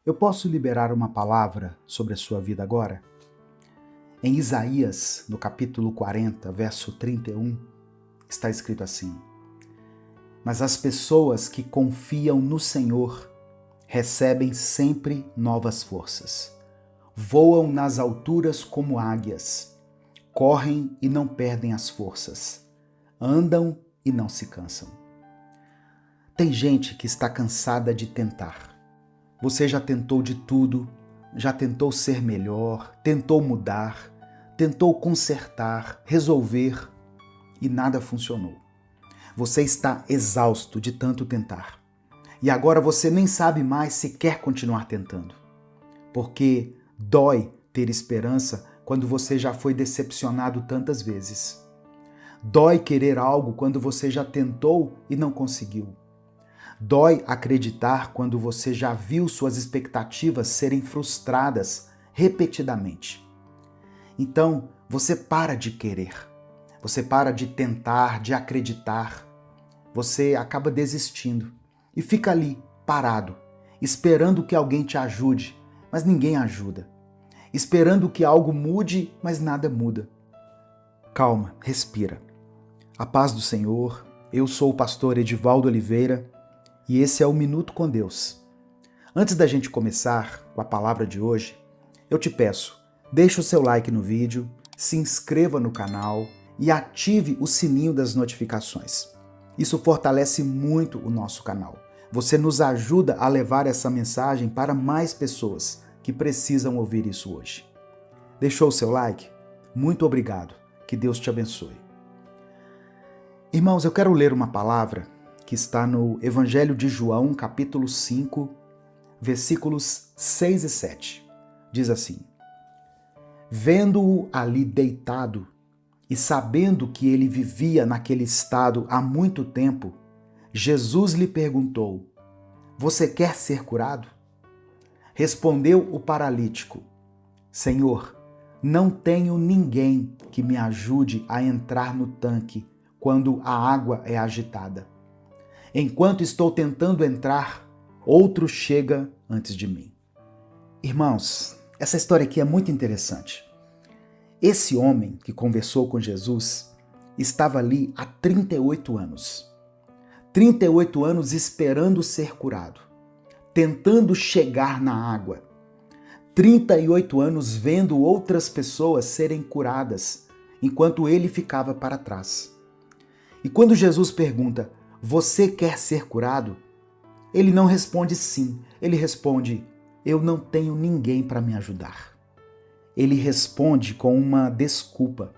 Eu posso liberar uma palavra sobre a sua vida agora? Em Isaías, no capítulo 40, verso 31, está escrito assim: Mas as pessoas que confiam no Senhor recebem sempre novas forças. Voam nas alturas como águias, correm e não perdem as forças, andam e não se cansam. Tem gente que está cansada de tentar. Você já tentou de tudo, já tentou ser melhor, tentou mudar, tentou consertar, resolver e nada funcionou. Você está exausto de tanto tentar. E agora você nem sabe mais se quer continuar tentando. Porque dói ter esperança quando você já foi decepcionado tantas vezes. Dói querer algo quando você já tentou e não conseguiu. Dói acreditar quando você já viu suas expectativas serem frustradas repetidamente. Então, você para de querer, você para de tentar, de acreditar, você acaba desistindo e fica ali, parado, esperando que alguém te ajude, mas ninguém ajuda. Esperando que algo mude, mas nada muda. Calma, respira. A paz do Senhor, eu sou o pastor Edivaldo Oliveira, e esse é o Minuto com Deus. Antes da gente começar com a palavra de hoje, eu te peço, deixe o seu like no vídeo, se inscreva no canal e ative o sininho das notificações. Isso fortalece muito o nosso canal. Você nos ajuda a levar essa mensagem para mais pessoas que precisam ouvir isso hoje. Deixou o seu like? Muito obrigado. Que Deus te abençoe. Irmãos, eu quero ler uma palavra que está no Evangelho de João, capítulo 5, versículos 6 e 7. Diz assim: Vendo-o ali deitado e sabendo que ele vivia naquele estado há muito tempo, Jesus lhe perguntou: Você quer ser curado? Respondeu o paralítico: Senhor, não tenho ninguém que me ajude a entrar no tanque quando a água é agitada. Enquanto estou tentando entrar, outro chega antes de mim. Irmãos, essa história aqui é muito interessante. Esse homem que conversou com Jesus estava ali há 38 anos. 38 anos esperando ser curado, tentando chegar na água. 38 anos vendo outras pessoas serem curadas, enquanto ele ficava para trás. E quando Jesus pergunta: Você quer ser curado? Ele não responde sim, ele responde: Eu não tenho ninguém para me ajudar. Ele responde com uma desculpa,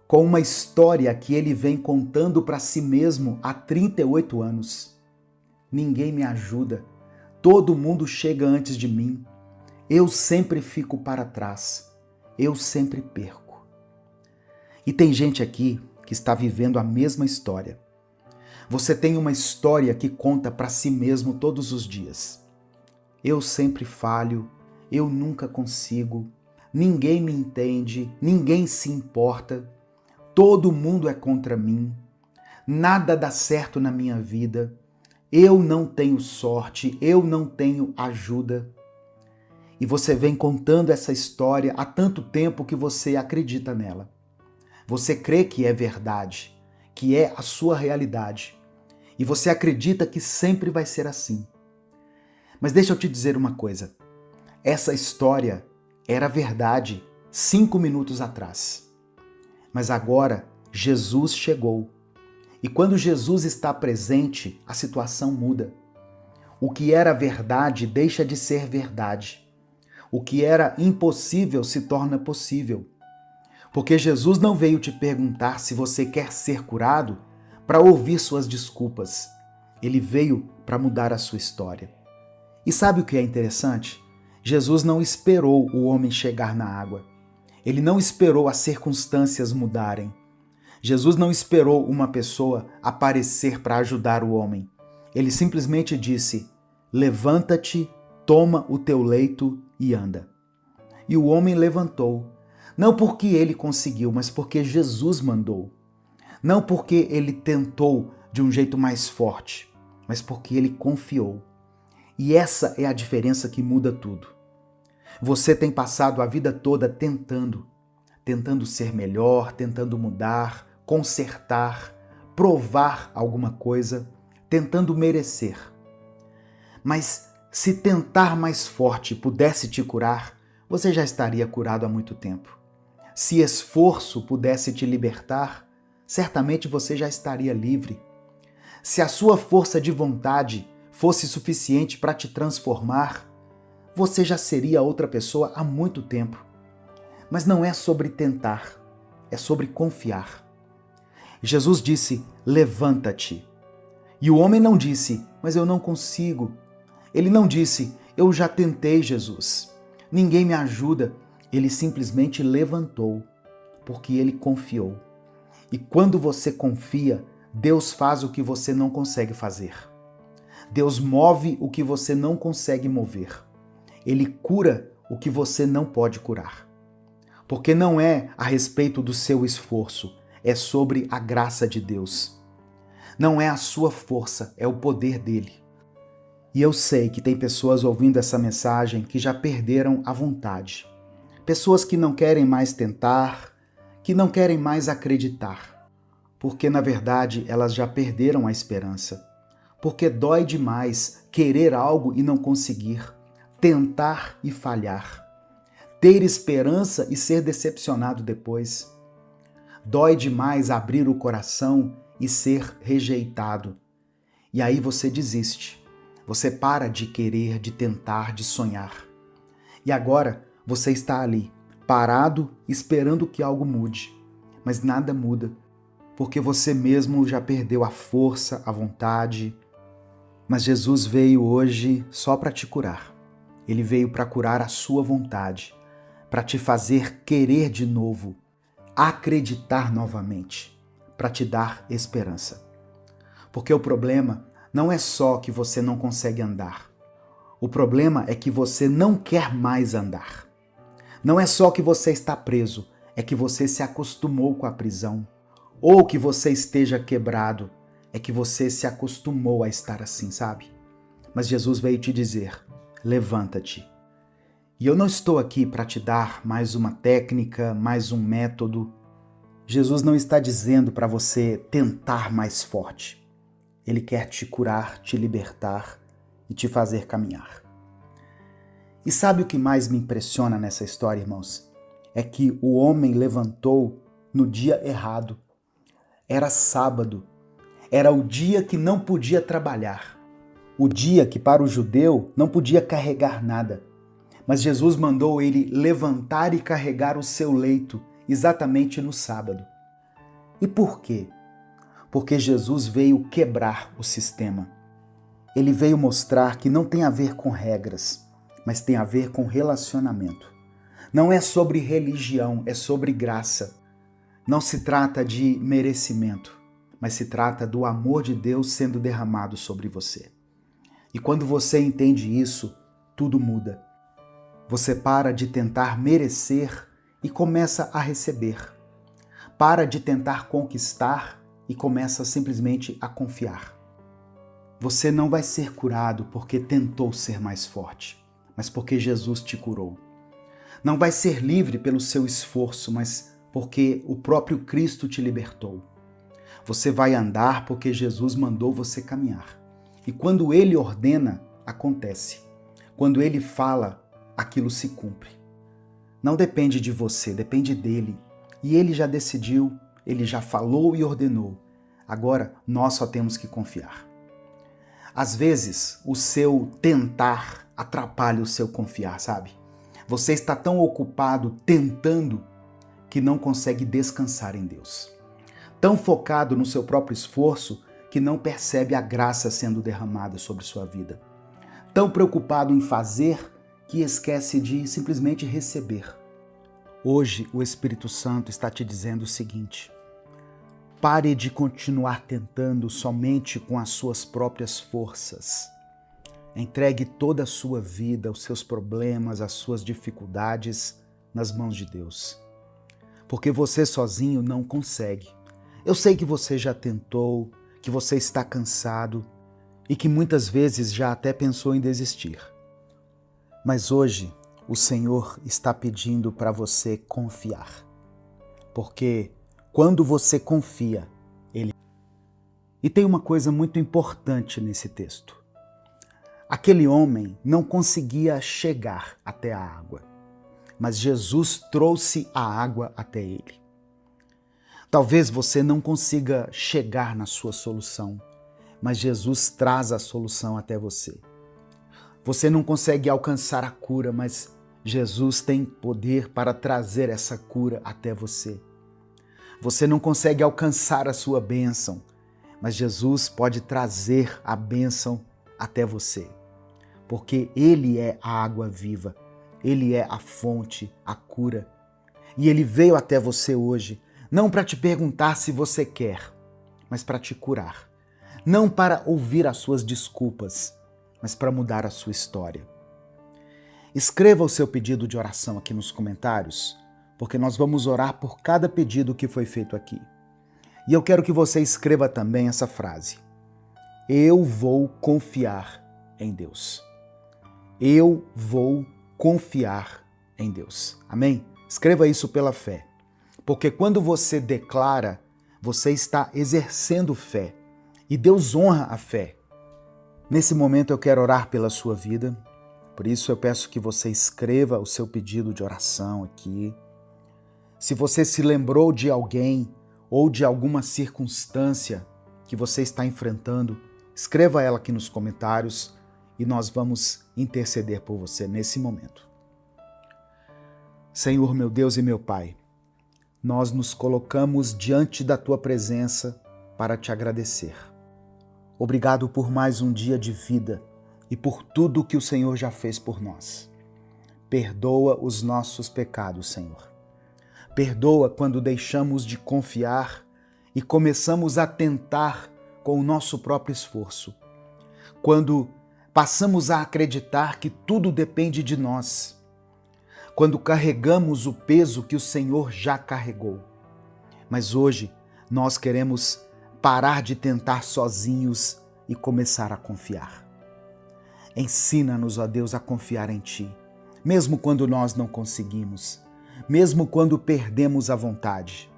com uma história que ele vem contando para si mesmo há 38 anos. Ninguém me ajuda, todo mundo chega antes de mim, eu sempre fico para trás, eu sempre perco. E tem gente aqui que está vivendo a mesma história. Você tem uma história que conta para si mesmo todos os dias. Eu sempre falho, eu nunca consigo, ninguém me entende, ninguém se importa, todo mundo é contra mim, nada dá certo na minha vida, eu não tenho sorte, eu não tenho ajuda. E você vem contando essa história há tanto tempo que você acredita nela. Você crê que é verdade, que é a sua realidade. E você acredita que sempre vai ser assim. Mas deixa eu te dizer uma coisa. Essa história era verdade 5 minutos atrás. Mas agora Jesus chegou. E quando Jesus está presente, a situação muda. O que era verdade deixa de ser verdade. O que era impossível se torna possível. Porque Jesus não veio te perguntar se você quer ser curado para ouvir suas desculpas. Ele veio para mudar a sua história. E sabe o que é interessante? Jesus não esperou o homem chegar na água. Ele não esperou as circunstâncias mudarem. Jesus não esperou uma pessoa aparecer para ajudar o homem. Ele simplesmente disse: Levanta-te, toma o teu leito e anda. E o homem levantou. Não porque ele conseguiu, mas porque Jesus mandou. Não porque ele tentou de um jeito mais forte, mas porque ele confiou. E essa é a diferença que muda tudo. Você tem passado a vida toda tentando ser melhor, tentando mudar, consertar, provar alguma coisa, tentando merecer. Mas se tentar mais forte pudesse te curar, você já estaria curado há muito tempo. Se esforço pudesse te libertar, certamente você já estaria livre. Se a sua força de vontade fosse suficiente para te transformar, você já seria outra pessoa há muito tempo. Mas não é sobre tentar, é sobre confiar. Jesus disse, levanta-te. E o homem não disse, mas eu não consigo. Ele não disse, eu já tentei, Jesus. Ninguém me ajuda. Ele simplesmente levantou, porque ele confiou. E quando você confia, Deus faz o que você não consegue fazer. Deus move o que você não consegue mover. Ele cura o que você não pode curar. Porque não é a respeito do seu esforço, é sobre a graça de Deus. Não é a sua força, é o poder dele. E eu sei que tem pessoas ouvindo essa mensagem que já perderam a vontade. Pessoas que não querem mais tentar, que não querem mais acreditar. Porque, na verdade, elas já perderam a esperança. Porque dói demais querer algo e não conseguir, tentar e falhar, ter esperança e ser decepcionado depois. Dói demais abrir o coração e ser rejeitado. E aí você desiste. Você para de querer, de tentar, de sonhar. E agora você está ali, parado, esperando que algo mude. Mas nada muda, porque você mesmo já perdeu a força, a vontade. Mas Jesus veio hoje só para te curar. Ele veio para curar a sua vontade, para te fazer querer de novo, acreditar novamente, para te dar esperança. Porque o problema não é só que você não consegue andar. O problema é que você não quer mais andar. Não é só que você está preso, é que você se acostumou com a prisão. Ou que você esteja quebrado, é que você se acostumou a estar assim, sabe? Mas Jesus veio te dizer, levanta-te. E eu não estou aqui para te dar mais uma técnica, mais um método. Jesus não está dizendo para você tentar mais forte. Ele quer te curar, te libertar e te fazer caminhar. E sabe o que mais me impressiona nessa história, irmãos? É que o homem levantou no dia errado. Era sábado. Era o dia que não podia trabalhar. O dia que para o judeu não podia carregar nada. Mas Jesus mandou ele levantar e carregar o seu leito exatamente no sábado. E por quê? Porque Jesus veio quebrar o sistema. Ele veio mostrar que não tem a ver com regras, mas tem a ver com relacionamento. Não é sobre religião, é sobre graça. Não se trata de merecimento, mas se trata do amor de Deus sendo derramado sobre você. E quando você entende isso, tudo muda. Você para de tentar merecer e começa a receber. Para de tentar conquistar e começa simplesmente a confiar. Você não vai ser curado porque tentou ser mais forte, mas porque Jesus te curou. Não vai ser livre pelo seu esforço, mas porque o próprio Cristo te libertou. Você vai andar porque Jesus mandou você caminhar. E quando Ele ordena, acontece. Quando Ele fala, aquilo se cumpre. Não depende de você, depende dele. E Ele já decidiu, Ele já falou e ordenou. Agora, nós só temos que confiar. Às vezes, o seu tentar atrapalha o seu confiar, sabe? Você está tão ocupado tentando que não consegue descansar em Deus. Tão focado no seu próprio esforço que não percebe a graça sendo derramada sobre sua vida. Tão preocupado em fazer que esquece de simplesmente receber. Hoje, o Espírito Santo está te dizendo o seguinte: pare de continuar tentando somente com as suas próprias forças. Entregue toda a sua vida, os seus problemas, as suas dificuldades nas mãos de Deus. Porque você sozinho não consegue. Eu sei que você já tentou, que você está cansado, e que muitas vezes já até pensou em desistir. Mas hoje o Senhor está pedindo para você confiar, porque quando você confia, Ele... E tem uma coisa muito importante nesse texto. Aquele homem não conseguia chegar até a água, mas Jesus trouxe a água até ele. Talvez você não consiga chegar na sua solução, mas Jesus traz a solução até você. Você não consegue alcançar a cura, mas Jesus tem poder para trazer essa cura até você. Você não consegue alcançar a sua bênção, mas Jesus pode trazer a bênção até você. Porque Ele é a água viva, Ele é a fonte, a cura. E Ele veio até você hoje, não para te perguntar se você quer, mas para te curar. Não para ouvir as suas desculpas, mas para mudar a sua história. Escreva o seu pedido de oração aqui nos comentários, porque nós vamos orar por cada pedido que foi feito aqui. E eu quero que você escreva também essa frase: eu vou confiar em Deus. Eu vou confiar em Deus. Amém? Escreva isso pela fé. Porque quando você declara, você está exercendo fé. E Deus honra a fé. Nesse momento eu quero orar pela sua vida. Por isso eu peço que você escreva o seu pedido de oração aqui. Se você se lembrou de alguém ou de alguma circunstância que você está enfrentando, escreva ela aqui nos comentários e nós vamos interceder por você nesse momento. Senhor, meu Deus e meu Pai, nós nos colocamos diante da Tua presença para te agradecer. Obrigado por mais um dia de vida e por tudo que o Senhor já fez por nós. Perdoa os nossos pecados, Senhor. Perdoa quando deixamos de confiar e começamos a tentar com o nosso próprio esforço. Quando passamos a acreditar que tudo depende de nós. Quando carregamos o peso que o Senhor já carregou. Mas hoje nós queremos parar de tentar sozinhos e começar a confiar. Ensina-nos, ó Deus, a confiar em Ti, mesmo quando nós não conseguimos, mesmo quando perdemos a vontade.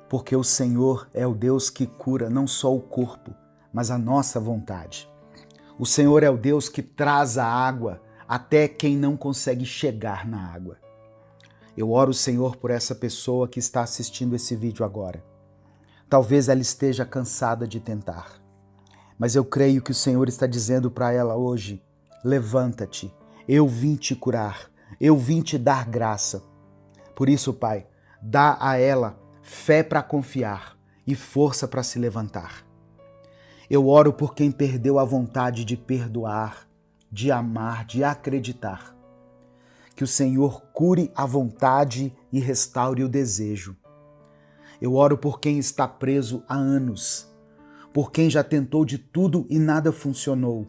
Porque o Senhor é o Deus que cura não só o corpo, mas a nossa vontade. O Senhor é o Deus que traz a água até quem não consegue chegar na água. Eu oro, Senhor, por essa pessoa que está assistindo esse vídeo agora. Talvez ela esteja cansada de tentar, mas eu creio que o Senhor está dizendo para ela hoje: levanta-te, eu vim te curar, eu vim te dar graça. Por isso, Pai, dá a ela fé para confiar e força para se levantar. Eu oro por quem perdeu a vontade de perdoar, de amar, de acreditar. Que o Senhor cure a vontade e restaure o desejo. Eu oro por quem está preso há anos, por quem já tentou de tudo e nada funcionou.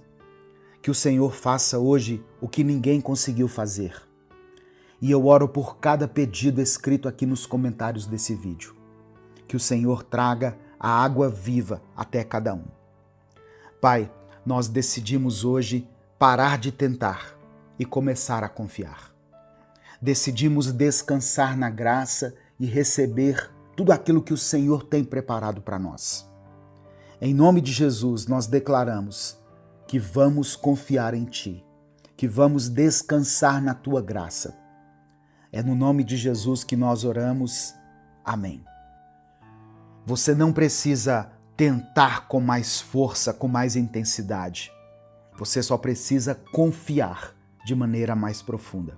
Que o Senhor faça hoje o que ninguém conseguiu fazer. E eu oro por cada pedido escrito aqui nos comentários desse vídeo. Que o Senhor traga a água viva até cada um. Pai, nós decidimos hoje parar de tentar e começar a confiar. Decidimos descansar na graça e receber tudo aquilo que o Senhor tem preparado para nós. Em nome de Jesus, nós declaramos que vamos confiar em Ti, que vamos descansar na Tua graça. É no nome de Jesus que nós oramos. Amém. Você não precisa tentar com mais força, com mais intensidade. Você só precisa confiar de maneira mais profunda.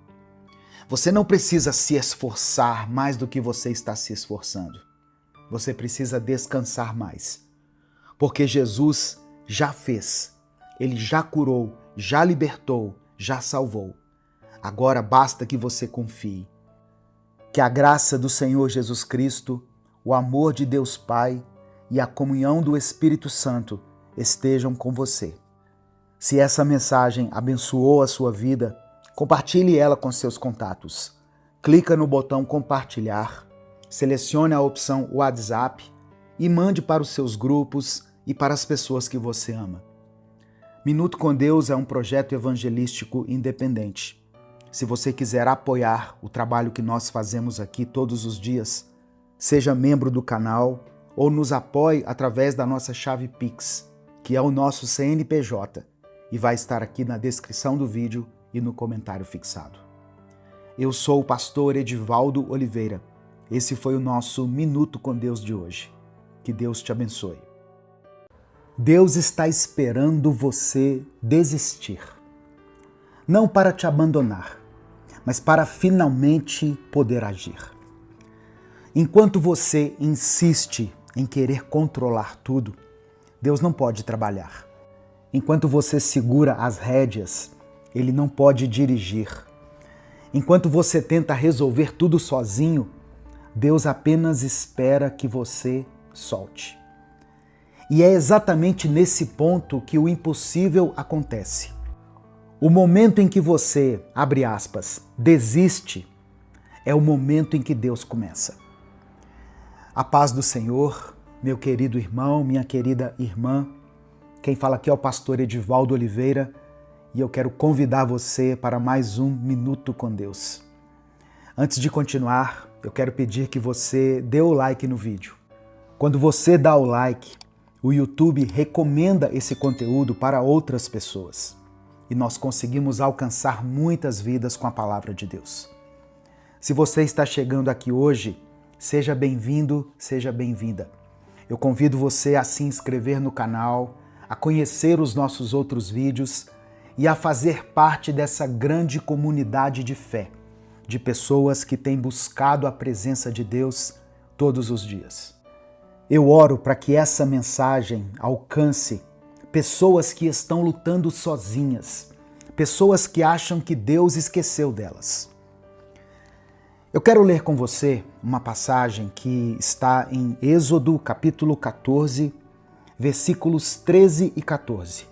Você não precisa se esforçar mais do que você está se esforçando. Você precisa descansar mais. Porque Jesus já fez. Ele já curou, já libertou, já salvou. Agora basta que você confie. Que a graça do Senhor Jesus Cristo, o amor de Deus Pai e a comunhão do Espírito Santo estejam com você. Se essa mensagem abençoou a sua vida, compartilhe ela com seus contatos. Clica no botão compartilhar, selecione a opção WhatsApp e mande para os seus grupos e para as pessoas que você ama. Minuto com Deus é um projeto evangelístico independente. Se você quiser apoiar o trabalho que nós fazemos aqui todos os dias, seja membro do canal ou nos apoie através da nossa chave Pix, que é o nosso CNPJ, e vai estar aqui na descrição do vídeo e no comentário fixado. Eu sou o pastor Edivaldo Oliveira. Esse foi o nosso Minuto com Deus de hoje. Que Deus te abençoe. Deus está esperando você desistir. Não para te abandonar, mas para finalmente poder agir. Enquanto você insiste em querer controlar tudo, Deus não pode trabalhar. Enquanto você segura as rédeas, Ele não pode dirigir. Enquanto você tenta resolver tudo sozinho, Deus apenas espera que você solte. E é exatamente nesse ponto que o impossível acontece. O momento em que você, abre aspas, desiste, é o momento em que Deus começa. A paz do Senhor, meu querido irmão, minha querida irmã. Quem fala aqui é o pastor Edivaldo Oliveira e eu quero convidar você para mais um Minuto com Deus. Antes de continuar, eu quero pedir que você dê o like no vídeo. Quando você dá o like, o YouTube recomenda esse conteúdo para outras pessoas e nós conseguimos alcançar muitas vidas com a palavra de Deus. Se você está chegando aqui hoje, seja bem-vindo, seja bem-vinda. Eu convido você a se inscrever no canal, a conhecer os nossos outros vídeos e a fazer parte dessa grande comunidade de fé, de pessoas que têm buscado a presença de Deus todos os dias. Eu oro para que essa mensagem alcance pessoas que estão lutando sozinhas, pessoas que acham que Deus esqueceu delas. Eu quero ler com você uma passagem que está em Êxodo capítulo 14, versículos 13 e 14.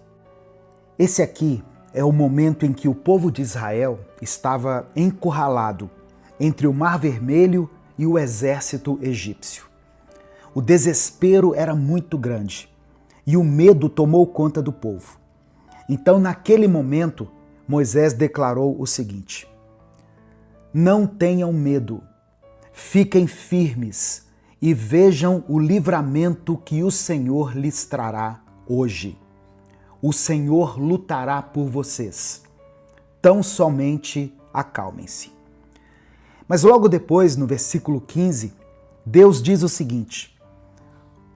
Esse aqui é o momento em que o povo de Israel estava encurralado entre o Mar Vermelho e o exército egípcio. O desespero era muito grande e o medo tomou conta do povo. Então, naquele momento, Moisés declarou o seguinte: não tenham medo, fiquem firmes e vejam o livramento que o Senhor lhes trará hoje. O Senhor lutará por vocês. Tão somente acalmem-se. Mas logo depois, no versículo 15, Deus diz o seguinte: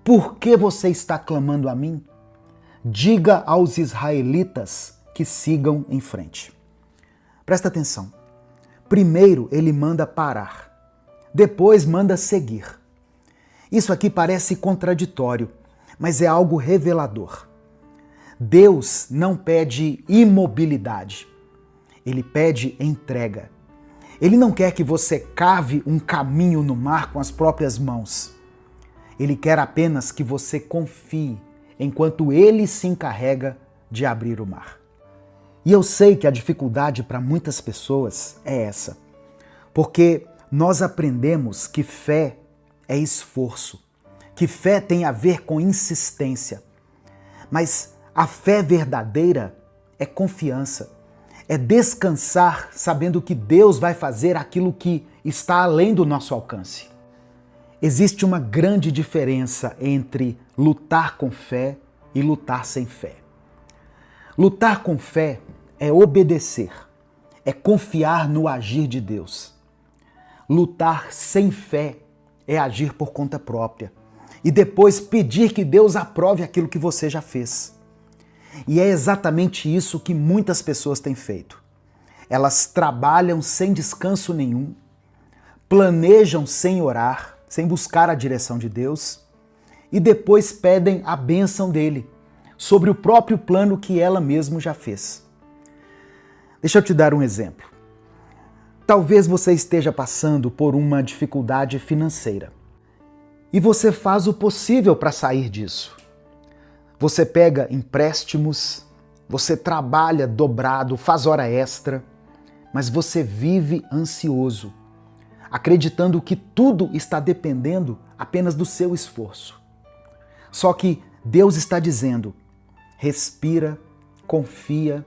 por que você está clamando a mim? Diga aos israelitas que sigam em frente. Presta atenção. Primeiro ele manda parar, depois manda seguir. Isso aqui parece contraditório, mas é algo revelador. Deus não pede imobilidade, Ele pede entrega. Ele não quer que você cave um caminho no mar com as próprias mãos. Ele quer apenas que você confie, enquanto Ele se encarrega de abrir o mar. E eu sei que a dificuldade para muitas pessoas é essa, porque nós aprendemos que fé é esforço, que fé tem a ver com insistência. Mas a fé verdadeira é confiança, é descansar sabendo que Deus vai fazer aquilo que está além do nosso alcance. Existe uma grande diferença entre lutar com fé e lutar sem fé. Lutar com fé é obedecer, é confiar no agir de Deus. Lutar sem fé é agir por conta própria e depois pedir que Deus aprove aquilo que você já fez. E é exatamente isso que muitas pessoas têm feito. Elas trabalham sem descanso nenhum, planejam sem orar, sem buscar a direção de Deus, e depois pedem a bênção dele sobre o próprio plano que ela mesma já fez. Deixa eu te dar um exemplo. Talvez você esteja passando por uma dificuldade financeira e você faz o possível para sair disso. Você pega empréstimos, você trabalha dobrado, faz hora extra, mas você vive ansioso, acreditando que tudo está dependendo apenas do seu esforço. Só que Deus está dizendo: respira, confia,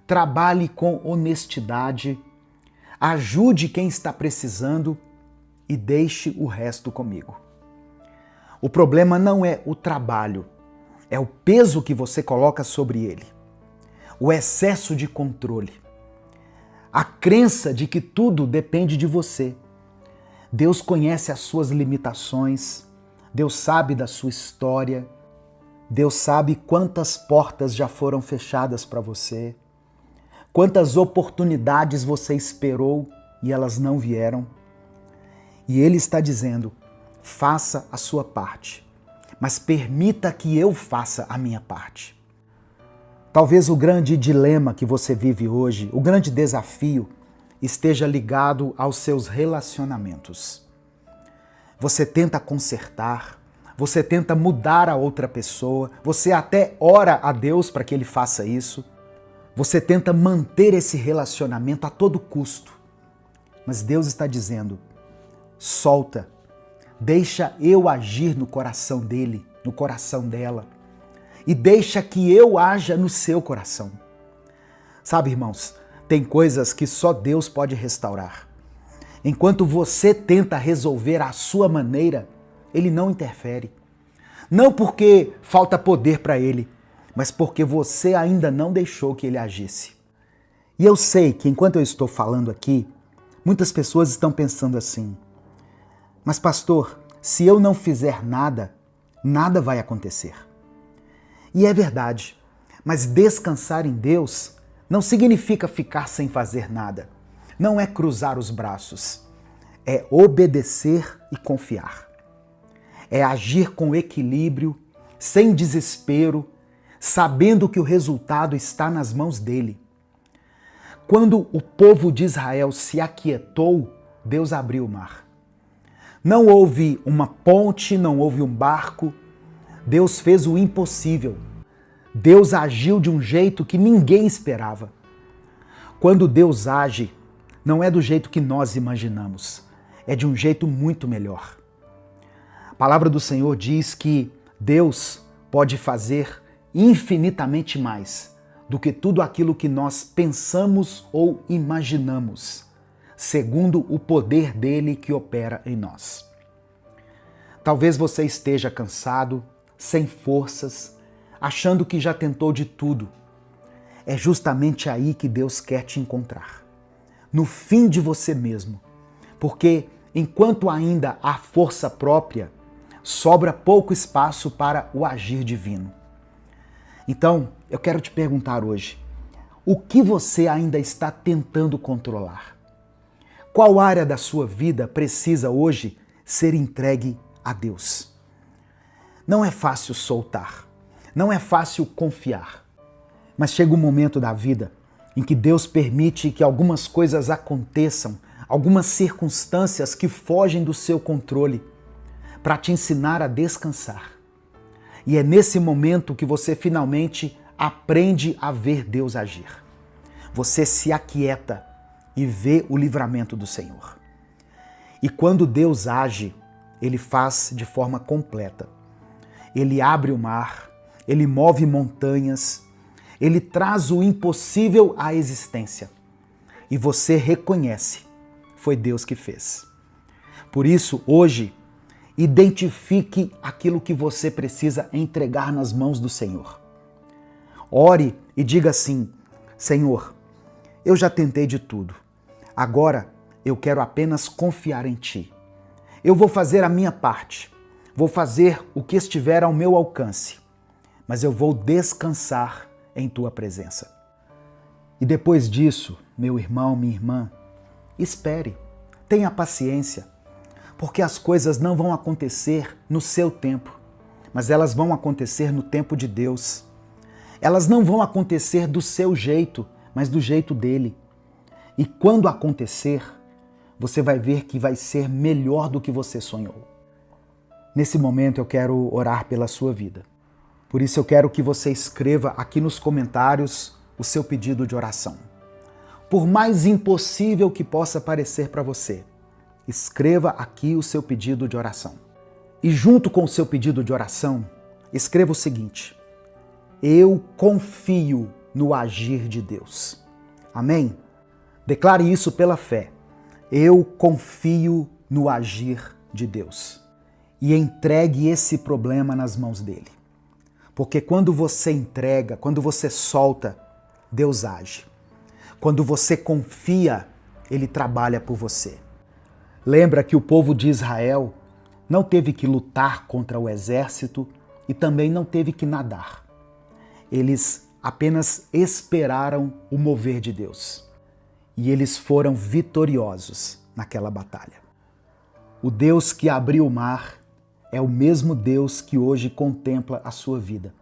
trabalhe com honestidade, ajude quem está precisando e deixe o resto comigo. O problema não é o trabalho, é o peso que você coloca sobre ele, o excesso de controle, a crença de que tudo depende de você. Deus conhece as suas limitações, Deus sabe da sua história, Deus sabe quantas portas já foram fechadas para você, quantas oportunidades você esperou e elas não vieram. E Ele está dizendo, faça a sua parte, mas permita que eu faça a minha parte. Talvez o grande dilema que você vive hoje, o grande desafio, esteja ligado aos seus relacionamentos. Você tenta consertar, você tenta mudar a outra pessoa, você até ora a Deus para que Ele faça isso, você tenta manter esse relacionamento a todo custo. Mas Deus está dizendo, solta, deixa eu agir no coração dele, no coração dela, e deixa que eu haja no seu coração. Sabe, irmãos, tem coisas que só Deus pode restaurar. Enquanto você tenta resolver à sua maneira, Ele não interfere. Não porque falta poder para Ele, mas porque você ainda não deixou que Ele agisse. E eu sei que enquanto eu estou falando aqui, muitas pessoas estão pensando assim, mas pastor, se eu não fizer nada, nada vai acontecer. E é verdade, mas descansar em Deus não significa ficar sem fazer nada. Não é cruzar os braços. É obedecer e confiar. É agir com equilíbrio, sem desespero, sabendo que o resultado está nas mãos dele. Quando o povo de Israel se aquietou, Deus abriu o mar. Não houve uma ponte, não houve um barco. Deus fez o impossível. Deus agiu de um jeito que ninguém esperava. Quando Deus age, não é do jeito que nós imaginamos, é de um jeito muito melhor. A palavra do Senhor diz que Deus pode fazer infinitamente mais do que tudo aquilo que nós pensamos ou imaginamos, segundo o poder dele que opera em nós. Talvez você esteja cansado, sem forças, achando que já tentou de tudo. É justamente aí que Deus quer te encontrar. No fim de você mesmo. Porque enquanto ainda há força própria, sobra pouco espaço para o agir divino. Então, eu quero te perguntar hoje, o que você ainda está tentando controlar? Qual área da sua vida precisa hoje ser entregue a Deus? Não é fácil soltar. Não é fácil confiar, mas chega um momento da vida em que Deus permite que algumas coisas aconteçam, algumas circunstâncias que fogem do seu controle, para te ensinar a descansar. E é nesse momento que você finalmente aprende a ver Deus agir. Você se aquieta e vê o livramento do Senhor. E quando Deus age, Ele faz de forma completa. Ele abre o mar, Ele move montanhas, Ele traz o impossível à existência. E você reconhece, foi Deus que fez. Por isso, hoje, identifique aquilo que você precisa entregar nas mãos do Senhor. Ore e diga assim, Senhor, eu já tentei de tudo. Agora eu quero apenas confiar em Ti. Eu vou fazer a minha parte. Vou fazer o que estiver ao meu alcance. Mas eu vou descansar em Tua presença. E depois disso, meu irmão, minha irmã, espere, tenha paciência, porque as coisas não vão acontecer no seu tempo, mas elas vão acontecer no tempo de Deus. Elas não vão acontecer do seu jeito, mas do jeito dele. E quando acontecer, você vai ver que vai ser melhor do que você sonhou. Nesse momento eu quero orar pela sua vida. Por isso eu quero que você escreva aqui nos comentários o seu pedido de oração. Por mais impossível que possa parecer para você, escreva aqui o seu pedido de oração. E junto com o seu pedido de oração, escreva o seguinte: eu confio no agir de Deus. Amém? Declare isso pela fé. Eu confio no agir de Deus. E entregue esse problema nas mãos dele. Porque quando você entrega, quando você solta, Deus age. Quando você confia, ele trabalha por você. Lembra que o povo de Israel não teve que lutar contra o exército e também não teve que nadar. Eles apenas esperaram o mover de Deus. E eles foram vitoriosos naquela batalha. O Deus que abriu o mar é o mesmo Deus que hoje contempla a sua vida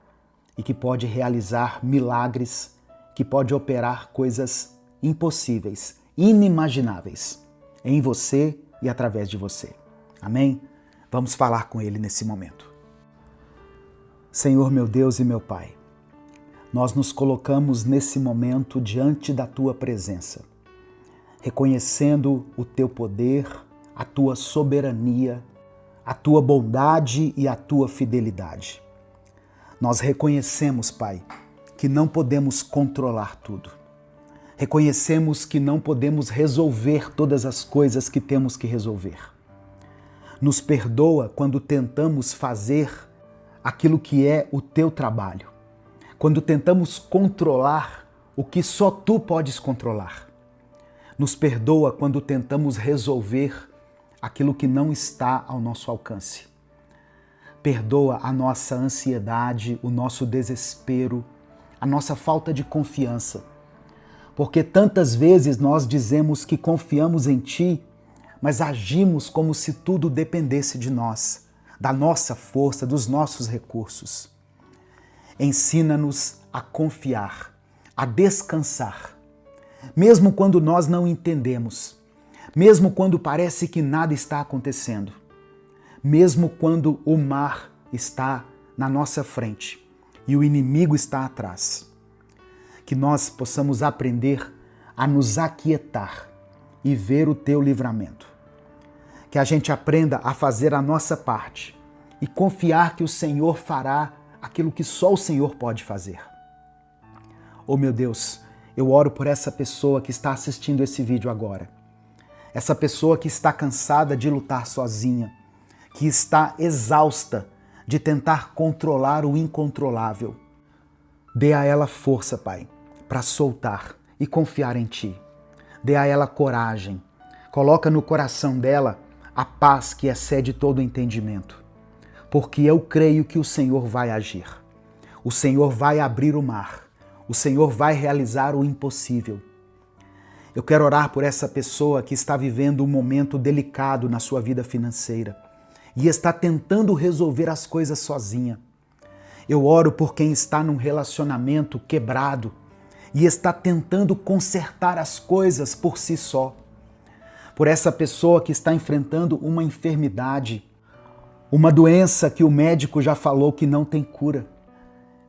e que pode realizar milagres, que pode operar coisas impossíveis, inimagináveis em você e através de você. Amém? Vamos falar com Ele nesse momento. Senhor, meu Deus e meu Pai, nós nos colocamos nesse momento diante da Tua presença, reconhecendo o Teu poder, a Tua soberania, a Tua bondade e a Tua fidelidade. Nós reconhecemos, Pai, que não podemos controlar tudo. Reconhecemos que não podemos resolver todas as coisas que temos que resolver. Nos perdoa quando tentamos fazer aquilo que é o Teu trabalho, quando tentamos controlar o que só Tu podes controlar. Nos perdoa quando tentamos resolver aquilo que não está ao nosso alcance. Perdoa a nossa ansiedade, o nosso desespero, a nossa falta de confiança. Porque tantas vezes nós dizemos que confiamos em Ti, mas agimos como se tudo dependesse de nós, da nossa força, dos nossos recursos. Ensina-nos a confiar, a descansar, mesmo quando nós não entendemos, mesmo quando parece que nada está acontecendo, mesmo quando o mar está na nossa frente e o inimigo está atrás. Que nós possamos aprender a nos aquietar e ver o Teu livramento. Que a gente aprenda a fazer a nossa parte e confiar que o Senhor fará aquilo que só o Senhor pode fazer. Oh meu Deus, eu oro por essa pessoa que está assistindo esse vídeo agora. Essa pessoa que está cansada de lutar sozinha, que está exausta de tentar controlar o incontrolável. Dê a ela força, Pai, para soltar e confiar em Ti. Dê a ela coragem. Coloca no coração dela a paz que excede todo entendimento. Porque eu creio que o Senhor vai agir. O Senhor vai abrir o mar. O Senhor vai realizar o impossível. Eu quero orar por essa pessoa que está vivendo um momento delicado na sua vida financeira e está tentando resolver as coisas sozinha. Eu oro por quem está num relacionamento quebrado e está tentando consertar as coisas por si só. Por essa pessoa que está enfrentando uma enfermidade, uma doença que o médico já falou que não tem cura.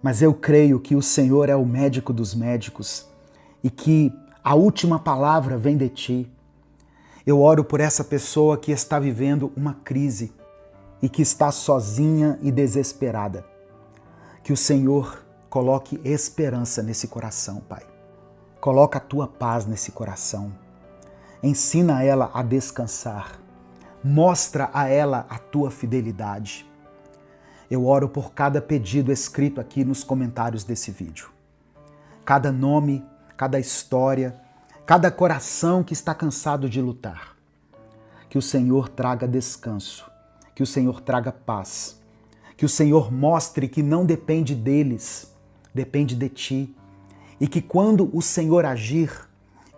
Mas eu creio que o Senhor é o médico dos médicos e que a última palavra vem de Ti. Eu oro por essa pessoa que está vivendo uma crise e que está sozinha e desesperada. Que o Senhor coloque esperança nesse coração, Pai. Coloca a Tua paz nesse coração. Ensina ela a descansar. Mostra a ela a Tua fidelidade. Eu oro por cada pedido escrito aqui nos comentários desse vídeo. Cada nome, cada história, cada coração que está cansado de lutar. Que o Senhor traga descanso, que o Senhor traga paz, que o Senhor mostre que não depende deles, depende de Ti, e que quando o Senhor agir,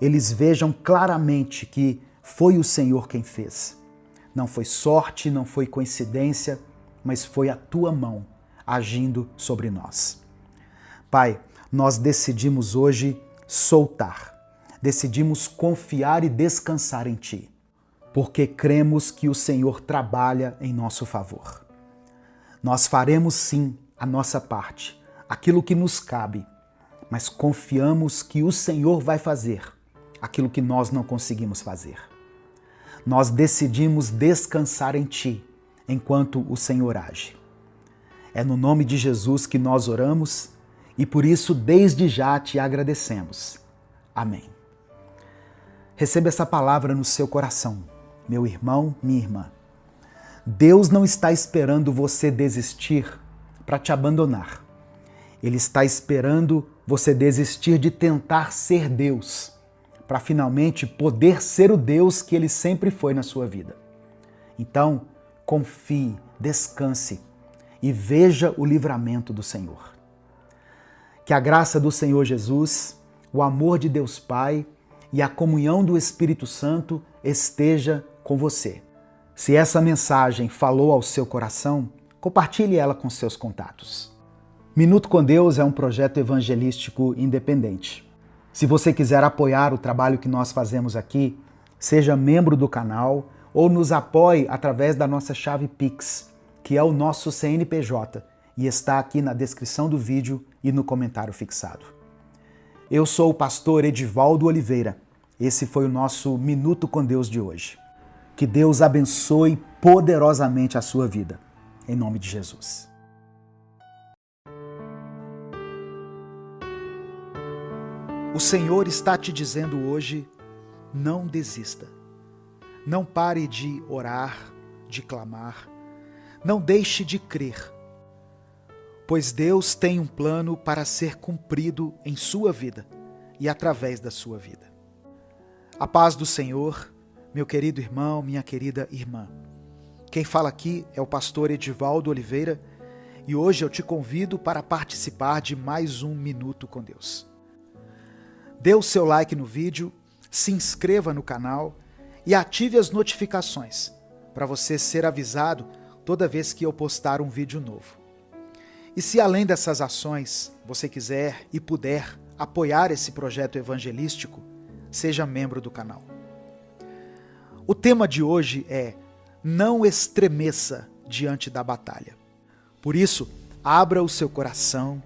eles vejam claramente que foi o Senhor quem fez. Não foi sorte, não foi coincidência, mas foi a Tua mão agindo sobre nós. Pai, nós decidimos hoje soltar, decidimos confiar e descansar em Ti, porque cremos que o Senhor trabalha em nosso favor. Nós faremos sim a nossa parte, aquilo que nos cabe, mas confiamos que o Senhor vai fazer aquilo que nós não conseguimos fazer. Nós decidimos descansar em Ti enquanto o Senhor age. É no nome de Jesus que nós oramos e por isso desde já te agradecemos. Amém. Receba essa palavra no seu coração, meu irmão, minha irmã. Deus não está esperando você desistir para te abandonar. Ele está esperando você desistir de tentar ser Deus, para finalmente poder ser o Deus que Ele sempre foi na sua vida. Então, confie, descanse e veja o livramento do Senhor. Que a graça do Senhor Jesus, o amor de Deus Pai e a comunhão do Espírito Santo esteja com você. Se essa mensagem falou ao seu coração, compartilhe ela com seus contatos. Minuto com Deus é um projeto evangelístico independente. Se você quiser apoiar o trabalho que nós fazemos aqui, seja membro do canal ou nos apoie através da nossa chave Pix, que é o nosso CNPJ e está aqui na descrição do vídeo e no comentário fixado. Eu sou o pastor Edivaldo Oliveira. Esse foi o nosso Minuto com Deus de hoje. Que Deus abençoe poderosamente a sua vida. Em nome de Jesus. O Senhor está te dizendo hoje, não desista. Não pare de orar, de clamar. Não deixe de crer. Pois Deus tem um plano para ser cumprido em sua vida e através da sua vida. A paz do Senhor, meu querido irmão, minha querida irmã. Quem fala aqui é o pastor Edivaldo Oliveira e hoje eu te convido para participar de mais um Minuto com Deus. Dê o seu like no vídeo, se inscreva no canal e ative as notificações para você ser avisado toda vez que eu postar um vídeo novo. E se além dessas ações você quiser e puder apoiar esse projeto evangelístico, seja membro do canal. O tema de hoje é: não estremeça diante da batalha. Por isso, abra o seu coração,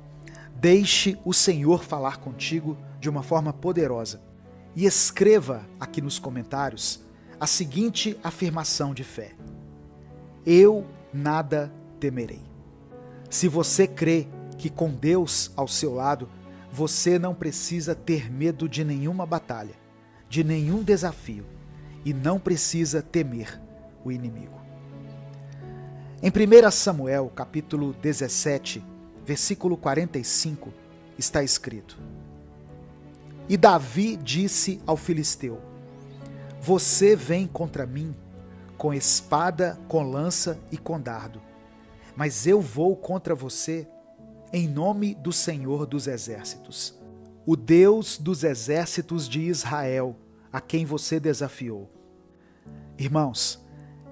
deixe o Senhor falar contigo de uma forma poderosa e escreva aqui nos comentários a seguinte afirmação de fé: eu nada temerei. Se você crê que com Deus ao seu lado, você não precisa ter medo de nenhuma batalha, de nenhum desafio e não precisa temer o inimigo. Em 1 Samuel, capítulo 17, versículo 45, está escrito: E Davi disse ao filisteu: Você vem contra mim com espada, com lança e com dardo, mas eu vou contra você em nome do Senhor dos Exércitos, o Deus dos exércitos de Israel, a quem você desafiou. Irmãos,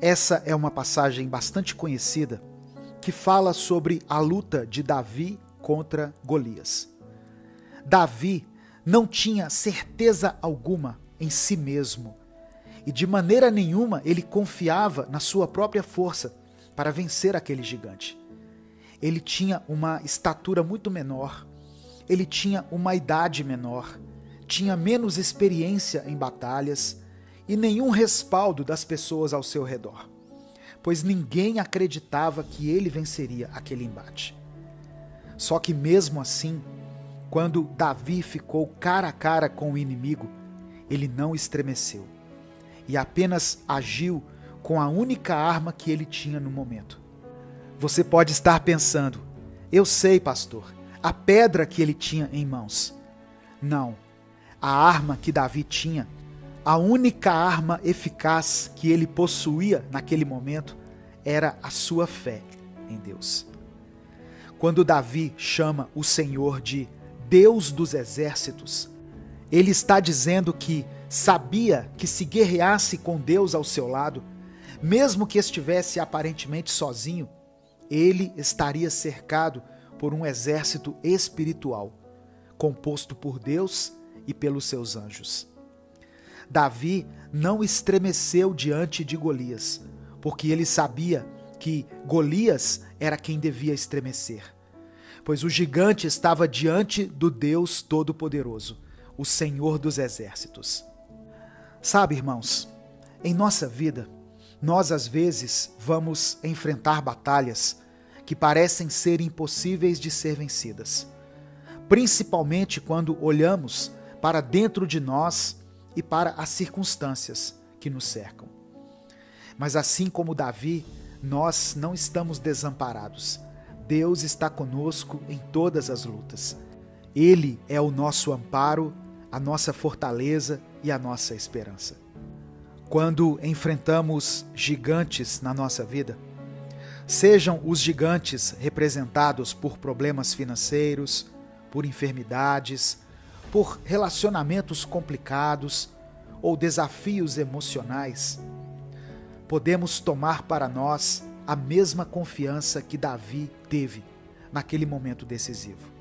essa é uma passagem bastante conhecida que fala sobre a luta de Davi contra Golias. Davi não tinha certeza alguma em si mesmo e de maneira nenhuma ele confiava na sua própria força para vencer aquele gigante. Ele tinha uma estatura muito menor, ele tinha uma idade menor, tinha menos experiência em batalhas e nenhum respaldo das pessoas ao seu redor, pois ninguém acreditava que ele venceria aquele embate. Só que mesmo assim, quando Davi ficou cara a cara com o inimigo, ele não estremeceu e apenas agiu com a única arma que ele tinha no momento. Você pode estar pensando: eu sei, pastor, a pedra que ele tinha em mãos. Não, a arma que Davi tinha, a única arma eficaz que ele possuía naquele momento, era a sua fé em Deus. Quando Davi chama o Senhor de Deus dos exércitos, ele está dizendo que sabia que se guerreasse com Deus ao seu lado, mesmo que estivesse aparentemente sozinho, ele estaria cercado por um exército espiritual, composto por Deus e pelos seus anjos. Davi não estremeceu diante de Golias, porque ele sabia que Golias era quem devia estremecer, pois o gigante estava diante do Deus Todo-Poderoso, o Senhor dos Exércitos. Sabe, irmãos, em nossa vida, nós às vezes vamos enfrentar batalhas que parecem ser impossíveis de ser vencidas. principalmente quando olhamos para dentro de nós e para as circunstâncias que nos cercam. Mas assim como Davi, nós não estamos desamparados. Deus está conosco em todas as lutas. Ele é o nosso amparo, a nossa fortaleza e a nossa esperança. Quando enfrentamos gigantes na nossa vida, sejam os gigantes representados por problemas financeiros, por enfermidades, por relacionamentos complicados ou desafios emocionais, podemos tomar para nós a mesma confiança que Davi teve naquele momento decisivo.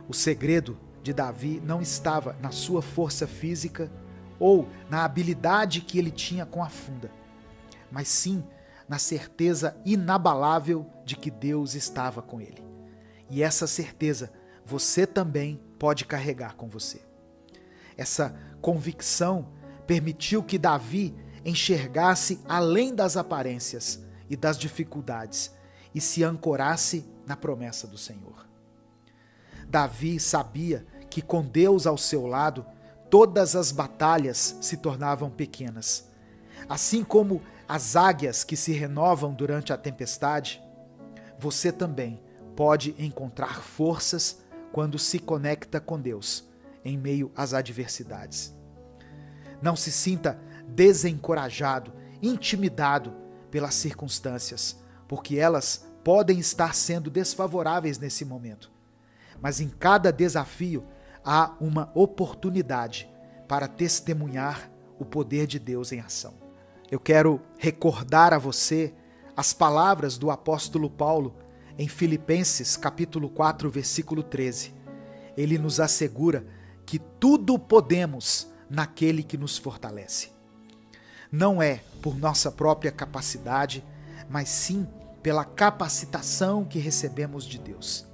O segredo de Davi não estava na sua força física ou na habilidade que ele tinha com a funda, mas sim na certeza inabalável de que Deus estava com ele. E essa certeza você também pode carregar com você. Essa convicção permitiu que Davi enxergasse além das aparências e das dificuldades e se ancorasse na promessa do Senhor. Davi sabia que com Deus ao seu lado, todas as batalhas se tornavam pequenas. Assim como as águias que se renovam durante a tempestade, você também pode encontrar forças quando se conecta com Deus em meio às adversidades. Não se sinta desencorajado, intimidado pelas circunstâncias, porque elas podem estar sendo desfavoráveis nesse momento. Mas em cada desafio há uma oportunidade para testemunhar o poder de Deus em ação. Eu quero recordar a você as palavras do apóstolo Paulo em Filipenses capítulo 4, versículo 13. Ele nos assegura que tudo podemos naquele que nos fortalece. Não é por nossa própria capacidade, mas sim pela capacitação que recebemos de Deus.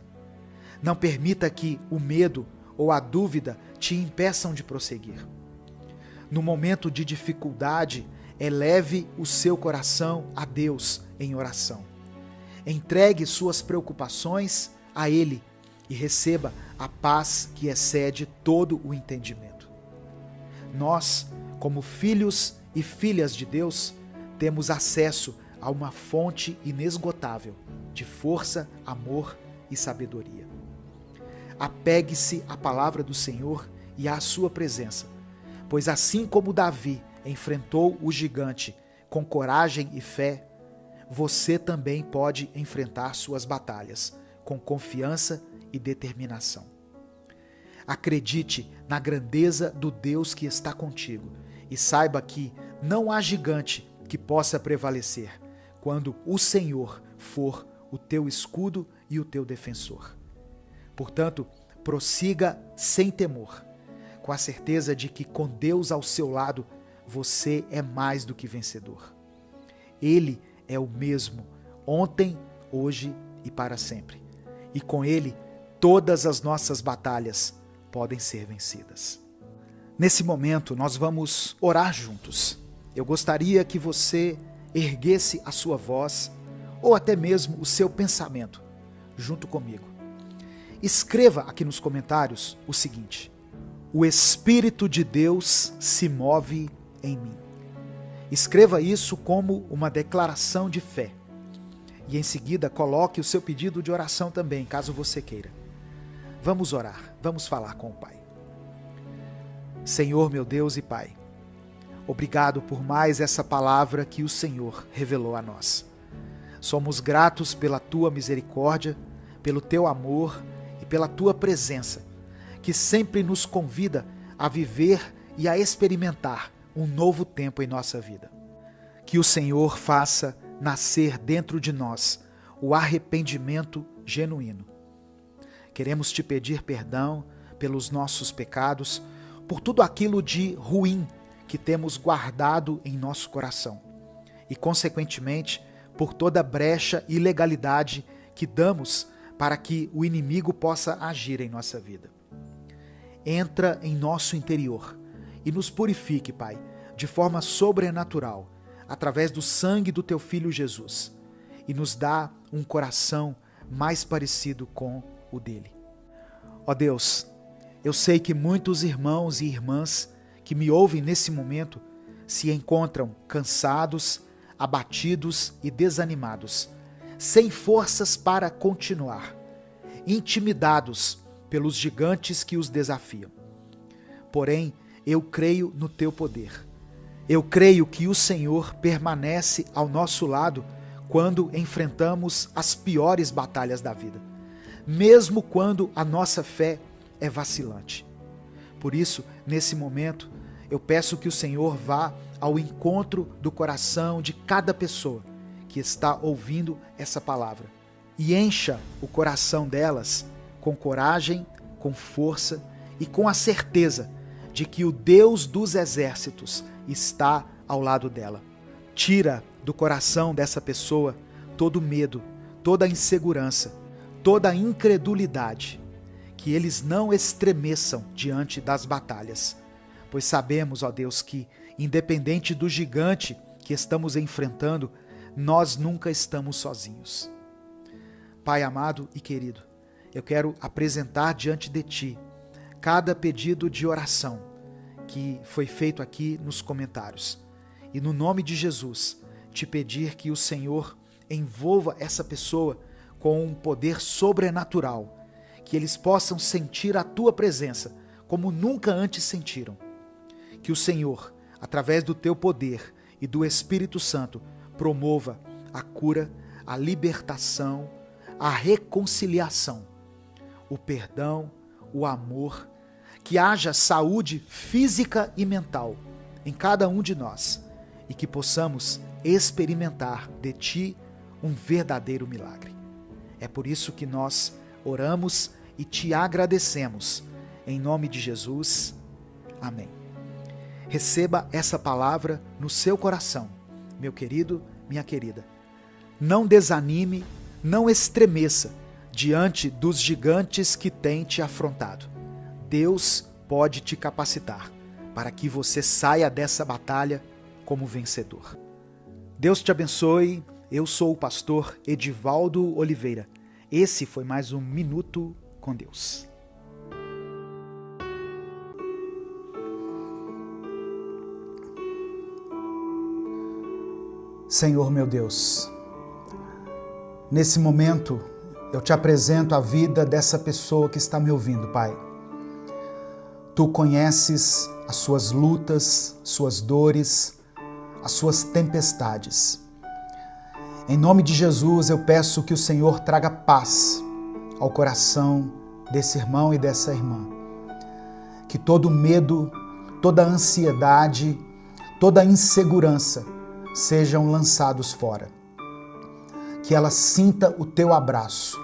Não permita que o medo ou a dúvida te impeçam de prosseguir. No momento de dificuldade, eleve o seu coração a Deus em oração. Entregue suas preocupações a Ele e receba a paz que excede todo o entendimento. Nós, como filhos e filhas de Deus, temos acesso a uma fonte inesgotável de força, amor e sabedoria. Apegue-se à palavra do Senhor e à sua presença, pois assim como Davi enfrentou o gigante com coragem e fé, você também pode enfrentar suas batalhas com confiança e determinação. Acredite na grandeza do Deus que está contigo e saiba que não há gigante que possa prevalecer quando o Senhor for o teu escudo e o teu defensor. Portanto, prossiga sem temor, com a certeza de que com Deus ao seu lado, você é mais do que vencedor. Ele é o mesmo, ontem, hoje e para sempre. E com Ele, todas as nossas batalhas podem ser vencidas. Nesse momento, nós vamos orar juntos. Eu gostaria que você erguesse a sua voz, ou até mesmo o seu pensamento, junto comigo. Escreva aqui nos comentários o seguinte: o Espírito de Deus se move em mim. Escreva isso como uma declaração de fé. E em seguida coloque o seu pedido de oração também, caso você queira. Vamos orar, vamos falar com o Pai. Senhor, meu Deus e Pai, obrigado por mais essa palavra que o Senhor revelou a nós. Somos gratos pela Tua misericórdia, pelo Teu amor e pela Tua presença, que sempre nos convida a viver e a experimentar um novo tempo em nossa vida. Que o Senhor faça nascer dentro de nós o arrependimento genuíno. Queremos Te pedir perdão pelos nossos pecados, por tudo aquilo de ruim que temos guardado em nosso coração e, consequentemente, por toda brecha e ilegalidade que damos para que o inimigo possa agir em nossa vida. Entra em nosso interior e nos purifique, Pai, de forma sobrenatural, através do sangue do Teu Filho Jesus, e nos dá um coração mais parecido com o dele. Ó Deus, eu sei que muitos irmãos e irmãs que me ouvem nesse momento se encontram cansados, abatidos e desanimados, sem forças para continuar, intimidados pelos gigantes que os desafiam. Porém, eu creio no teu poder. Eu creio que o Senhor permanece ao nosso lado quando enfrentamos as piores batalhas da vida, mesmo quando a nossa fé é vacilante. Por isso, nesse momento, eu peço que o Senhor vá ao encontro do coração de cada pessoa que está ouvindo essa palavra e encha o coração delas com coragem, com força e com a certeza de que o Deus dos exércitos está ao lado dela. Tira do coração dessa pessoa todo medo, toda insegurança, toda incredulidade, que eles não estremeçam diante das batalhas, pois sabemos, ó Deus, que independente do gigante que estamos enfrentando, nós nunca estamos sozinhos. Pai amado e querido, eu quero apresentar diante de Ti cada pedido de oração que foi feito aqui nos comentários. E no nome de Jesus, te pedir que o Senhor envolva essa pessoa com um poder sobrenatural, que eles possam sentir a Tua presença como nunca antes sentiram. Que o Senhor, através do Teu poder e do Espírito Santo, promova a cura, a libertação, a reconciliação, o perdão, o amor, que haja saúde física e mental em cada um de nós e que possamos experimentar de Ti um verdadeiro milagre. É por isso que nós oramos e Te agradecemos. Em nome de Jesus. Amém. Receba essa palavra no seu coração, meu querido, minha querida. Não desanime, não estremeça diante dos gigantes que têm te afrontado. Deus pode te capacitar para que você saia dessa batalha como vencedor. Deus te abençoe. Eu sou o pastor Edivaldo Oliveira. Esse foi mais um Minuto com Deus. Senhor meu Deus, nesse momento eu te apresento a vida dessa pessoa que está me ouvindo, Pai. Tu conheces as suas lutas, suas dores, as suas tempestades. Em nome de Jesus, eu peço que o Senhor traga paz ao coração desse irmão e dessa irmã. Que todo medo, toda ansiedade, toda insegurança sejam lançados fora. Que ela sinta o teu abraço,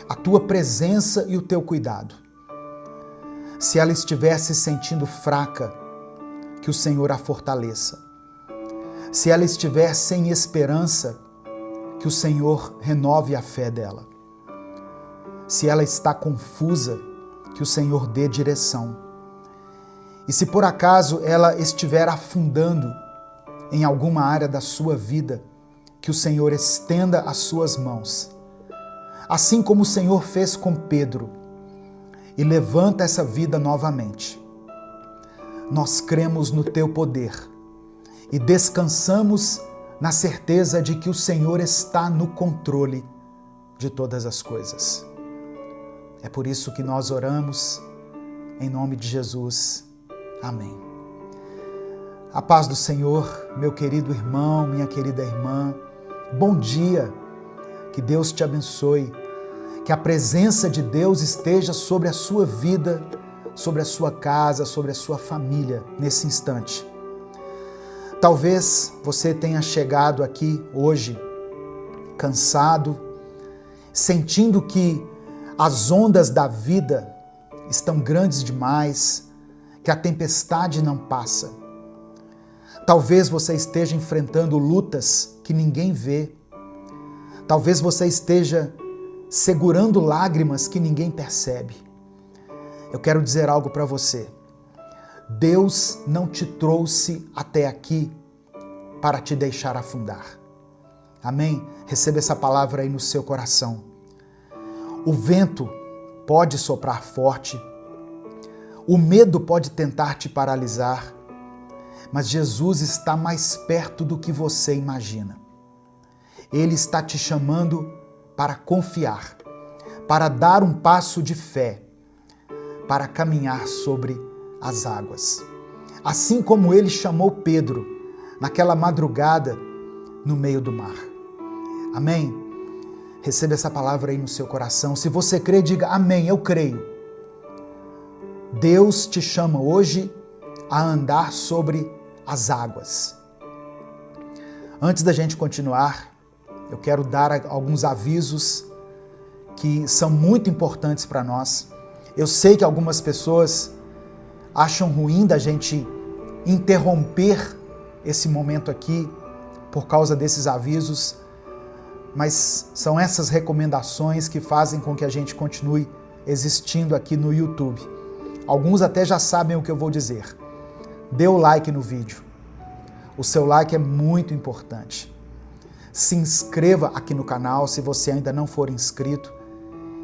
a tua presença e o teu cuidado. Se ela estiver se sentindo fraca, que o Senhor a fortaleça. Se ela estiver sem esperança, que o Senhor renove a fé dela. Se ela está confusa, que o Senhor dê direção. E se por acaso ela estiver afundando em alguma área da sua vida, que o Senhor estenda as suas mãos. Assim como o Senhor fez com Pedro, e levanta essa vida novamente. Nós cremos no teu poder e descansamos na certeza de que o Senhor está no controle de todas as coisas. É por isso que nós oramos em nome de Jesus. Amém. A paz do Senhor, meu querido irmão, minha querida irmã. Bom dia. Que Deus te abençoe. Que a presença de Deus esteja sobre a sua vida, sobre a sua casa, sobre a sua família nesse instante. Talvez você tenha chegado aqui hoje cansado, sentindo que as ondas da vida estão grandes demais, que a tempestade não passa. Talvez você esteja enfrentando lutas que ninguém vê. Talvez você esteja segurando lágrimas que ninguém percebe. Eu quero dizer algo para você. Deus não te trouxe até aqui para te deixar afundar. Amém? Receba essa palavra aí no seu coração. O vento pode soprar forte, o medo pode tentar te paralisar, mas Jesus está mais perto do que você imagina. Ele está te chamando para confiar, para dar um passo de fé, para caminhar sobre as águas. Assim como ele chamou Pedro naquela madrugada no meio do mar. Amém? Receba essa palavra aí no seu coração. Se você crê, diga amém, eu creio. Deus te chama hoje a andar sobre as águas. Antes da gente continuar, eu quero dar alguns avisos que são muito importantes para nós. Eu sei que algumas pessoas acham ruim da gente interromper esse momento aqui por causa desses avisos, mas são essas recomendações que fazem com que a gente continue existindo aqui no YouTube. Alguns até já sabem o que eu vou dizer. Dê o like no vídeo. O seu like é muito importante. Se inscreva aqui no canal se você ainda não for inscrito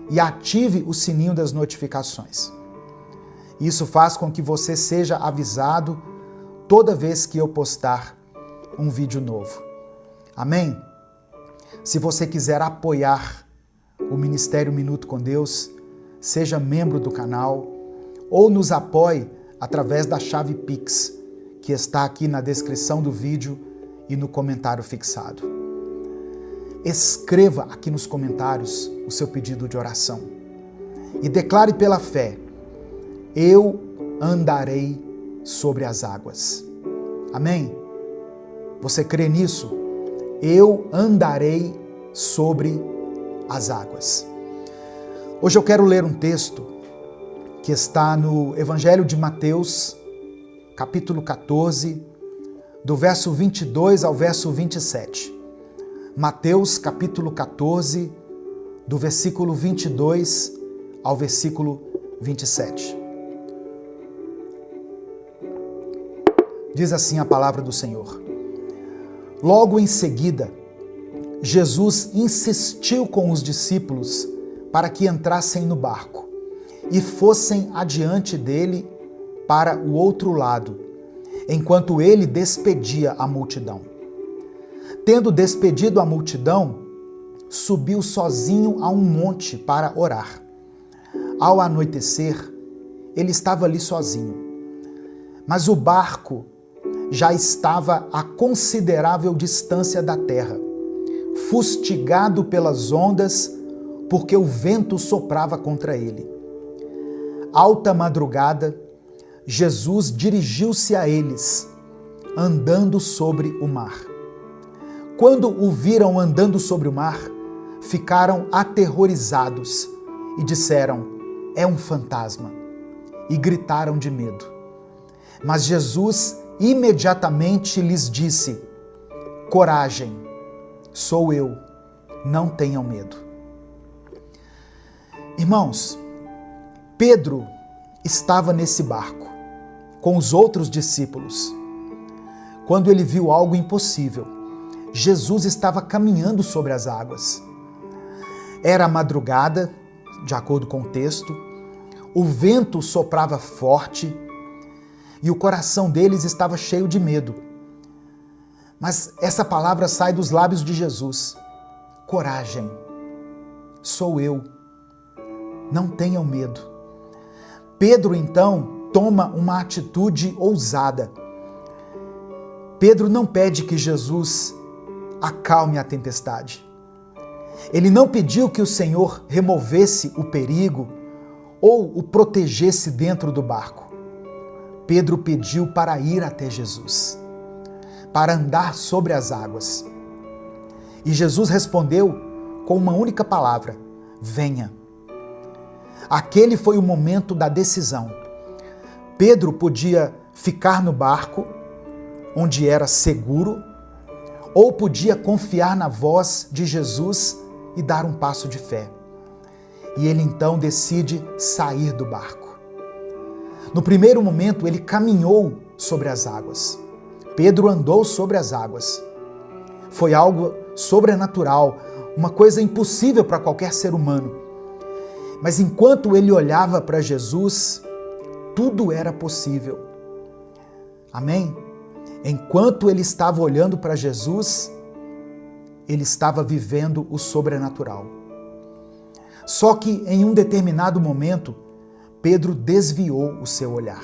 e ative o sininho das notificações. Isso faz com que você seja avisado toda vez que eu postar um vídeo novo. Amém? Se você quiser apoiar o Ministério Minuto com Deus, seja membro do canal ou nos apoie através da chave Pix, que está aqui na descrição do vídeo e no comentário fixado. Escreva aqui nos comentários o seu pedido de oração e declare pela fé: eu andarei sobre as águas. Amém? Você crê nisso? Eu andarei sobre as águas. Hoje eu quero ler um texto que está no Evangelho de Mateus, capítulo 14, do verso 22 ao verso 27. Mateus, capítulo 14, do versículo 22 ao versículo 27. Diz assim a palavra do Senhor. Logo em seguida, Jesus insistiu com os discípulos para que entrassem no barco e fossem adiante dele para o outro lado, enquanto ele despedia a multidão. Tendo despedido a multidão, subiu sozinho a um monte para orar. Ao anoitecer, ele estava ali sozinho, mas o barco já estava a considerável distância da terra, fustigado pelas ondas, porque o vento soprava contra ele. Alta madrugada, Jesus dirigiu-se a eles, andando sobre o mar. Quando o viram andando sobre o mar, ficaram aterrorizados e disseram: é um fantasma, e gritaram de medo. Mas Jesus imediatamente lhes disse: coragem, sou eu, não tenham medo. Irmãos, Pedro estava nesse barco com os outros discípulos quando ele viu algo impossível. Jesus estava caminhando sobre as águas. Era madrugada, de acordo com o texto, o vento soprava forte e o coração deles estava cheio de medo. Mas essa palavra sai dos lábios de Jesus: coragem, sou eu, não tenham medo. Pedro então toma uma atitude ousada. Pedro não pede que Jesus acalme a tempestade. Ele não pediu que o Senhor removesse o perigo ou o protegesse dentro do barco. Pedro pediu para ir até Jesus, para andar sobre as águas. E Jesus respondeu com uma única palavra: venha. Aquele foi o momento da decisão. Pedro podia ficar no barco, onde era seguro, ou podia confiar na voz de Jesus e dar um passo de fé. E ele então decide sair do barco. No primeiro momento, ele caminhou sobre as águas. Pedro andou sobre as águas. Foi algo sobrenatural, uma coisa impossível para qualquer ser humano. Mas enquanto ele olhava para Jesus, tudo era possível. Amém? Enquanto ele estava olhando para Jesus, ele estava vivendo o sobrenatural. Só que em um determinado momento, Pedro desviou o seu olhar.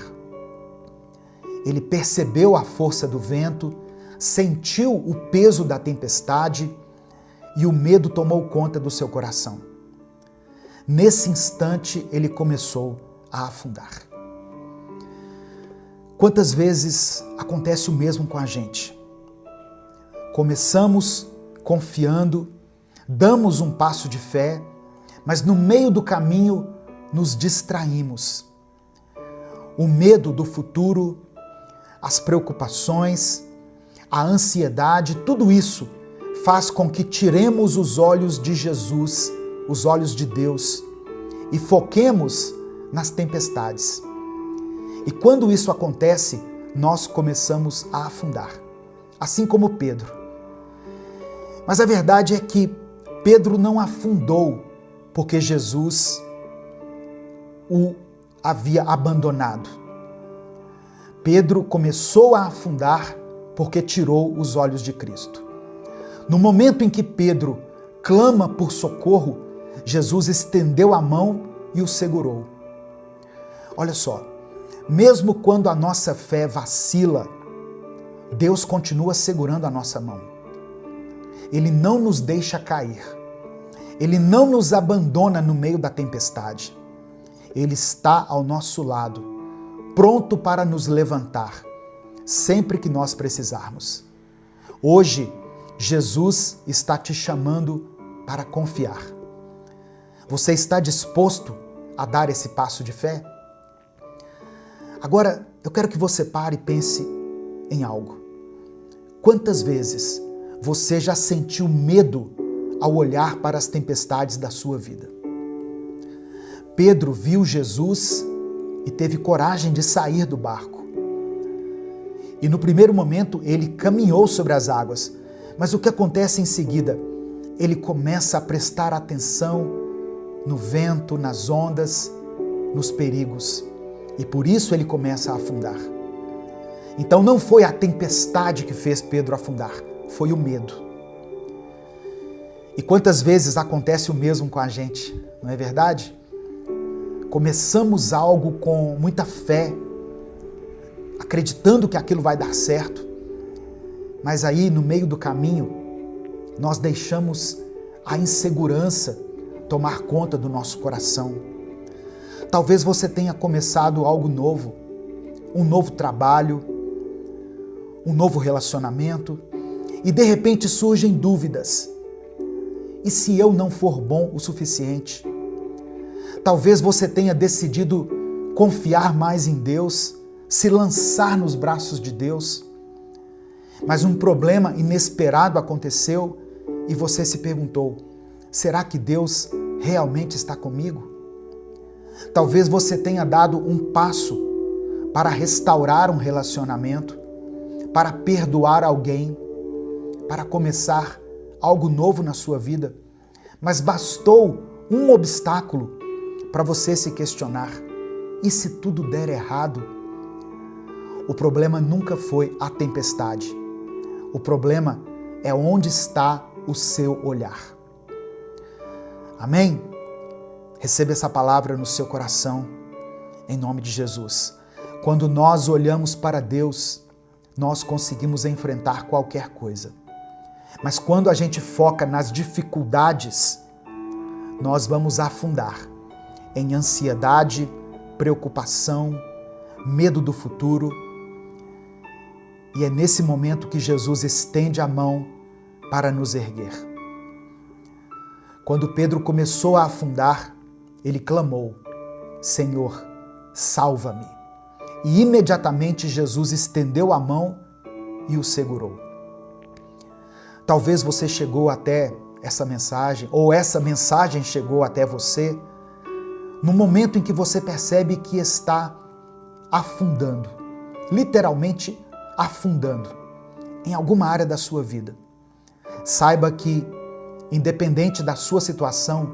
Ele percebeu a força do vento, sentiu o peso da tempestade e o medo tomou conta do seu coração. Nesse instante, ele começou a afundar. Quantas vezes acontece o mesmo com a gente? Começamos confiando, damos um passo de fé, mas no meio do caminho nos distraímos. O medo do futuro, as preocupações, a ansiedade, tudo isso faz com que tiremos os olhos de Jesus, os olhos de Deus, e foquemos nas tempestades. E quando isso acontece, nós começamos a afundar, assim como Pedro. Mas a verdade é que Pedro não afundou porque Jesus o havia abandonado. Pedro começou a afundar porque tirou os olhos de Cristo. No momento em que Pedro clama por socorro, Jesus estendeu a mão e o segurou. Olha só, mesmo quando a nossa fé vacila, Deus continua segurando a nossa mão. Ele não nos deixa cair. Ele não nos abandona no meio da tempestade. Ele está ao nosso lado, pronto para nos levantar, sempre que nós precisarmos. Hoje, Jesus está te chamando para confiar. Você está disposto a dar esse passo de fé? Agora, eu quero que você pare e pense em algo. Quantas vezes você já sentiu medo ao olhar para as tempestades da sua vida? Pedro viu Jesus e teve coragem de sair do barco. E no primeiro momento ele caminhou sobre as águas, mas o que acontece em seguida? Ele começa a prestar atenção no vento, nas ondas, nos perigos. E por isso ele começa a afundar. Então não foi a tempestade que fez Pedro afundar, foi o medo. E quantas vezes acontece o mesmo com a gente, não é verdade? Começamos algo com muita fé, acreditando que aquilo vai dar certo, mas aí no meio do caminho nós deixamos a insegurança tomar conta do nosso coração. Talvez você tenha começado algo novo, um novo trabalho, um novo relacionamento, e de repente surgem dúvidas. E se eu não for bom o suficiente? Talvez você tenha decidido confiar mais em Deus, se lançar nos braços de Deus, mas um problema inesperado aconteceu e você se perguntou: será que Deus realmente está comigo? Talvez você tenha dado um passo para restaurar um relacionamento, para perdoar alguém, para começar algo novo na sua vida, mas bastou um obstáculo para você se questionar: e se tudo der errado? O problema nunca foi a tempestade. O problema é onde está o seu olhar. Amém? Receba essa palavra no seu coração, em nome de Jesus. Quando nós olhamos para Deus, nós conseguimos enfrentar qualquer coisa. Mas quando a gente foca nas dificuldades, nós vamos afundar em ansiedade, preocupação, medo do futuro. E é nesse momento que Jesus estende a mão para nos erguer. Quando Pedro começou a afundar, ele clamou: Senhor, salva-me. E imediatamente Jesus estendeu a mão e o segurou. Talvez você chegou até essa mensagem, ou essa mensagem chegou até você, no momento em que você percebe que está afundando, literalmente afundando, em alguma área da sua vida. Saiba que, independente da sua situação,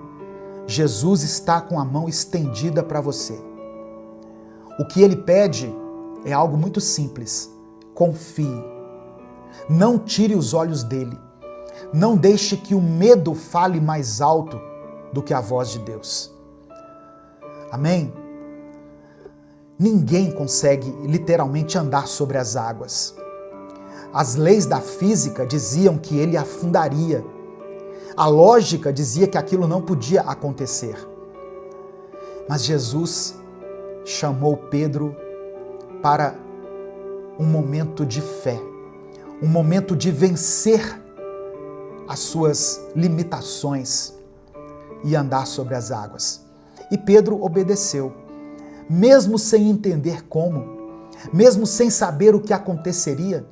Jesus está com a mão estendida para você. O que ele pede é algo muito simples. Confie. Não tire os olhos dele. Não deixe que o medo fale mais alto do que a voz de Deus. Amém? Ninguém consegue literalmente andar sobre as águas. As leis da física diziam que ele afundaria. A lógica dizia que aquilo não podia acontecer. Mas Jesus chamou Pedro para um momento de fé, um momento de vencer as suas limitações e andar sobre as águas. E Pedro obedeceu, mesmo sem entender como, mesmo sem saber o que aconteceria,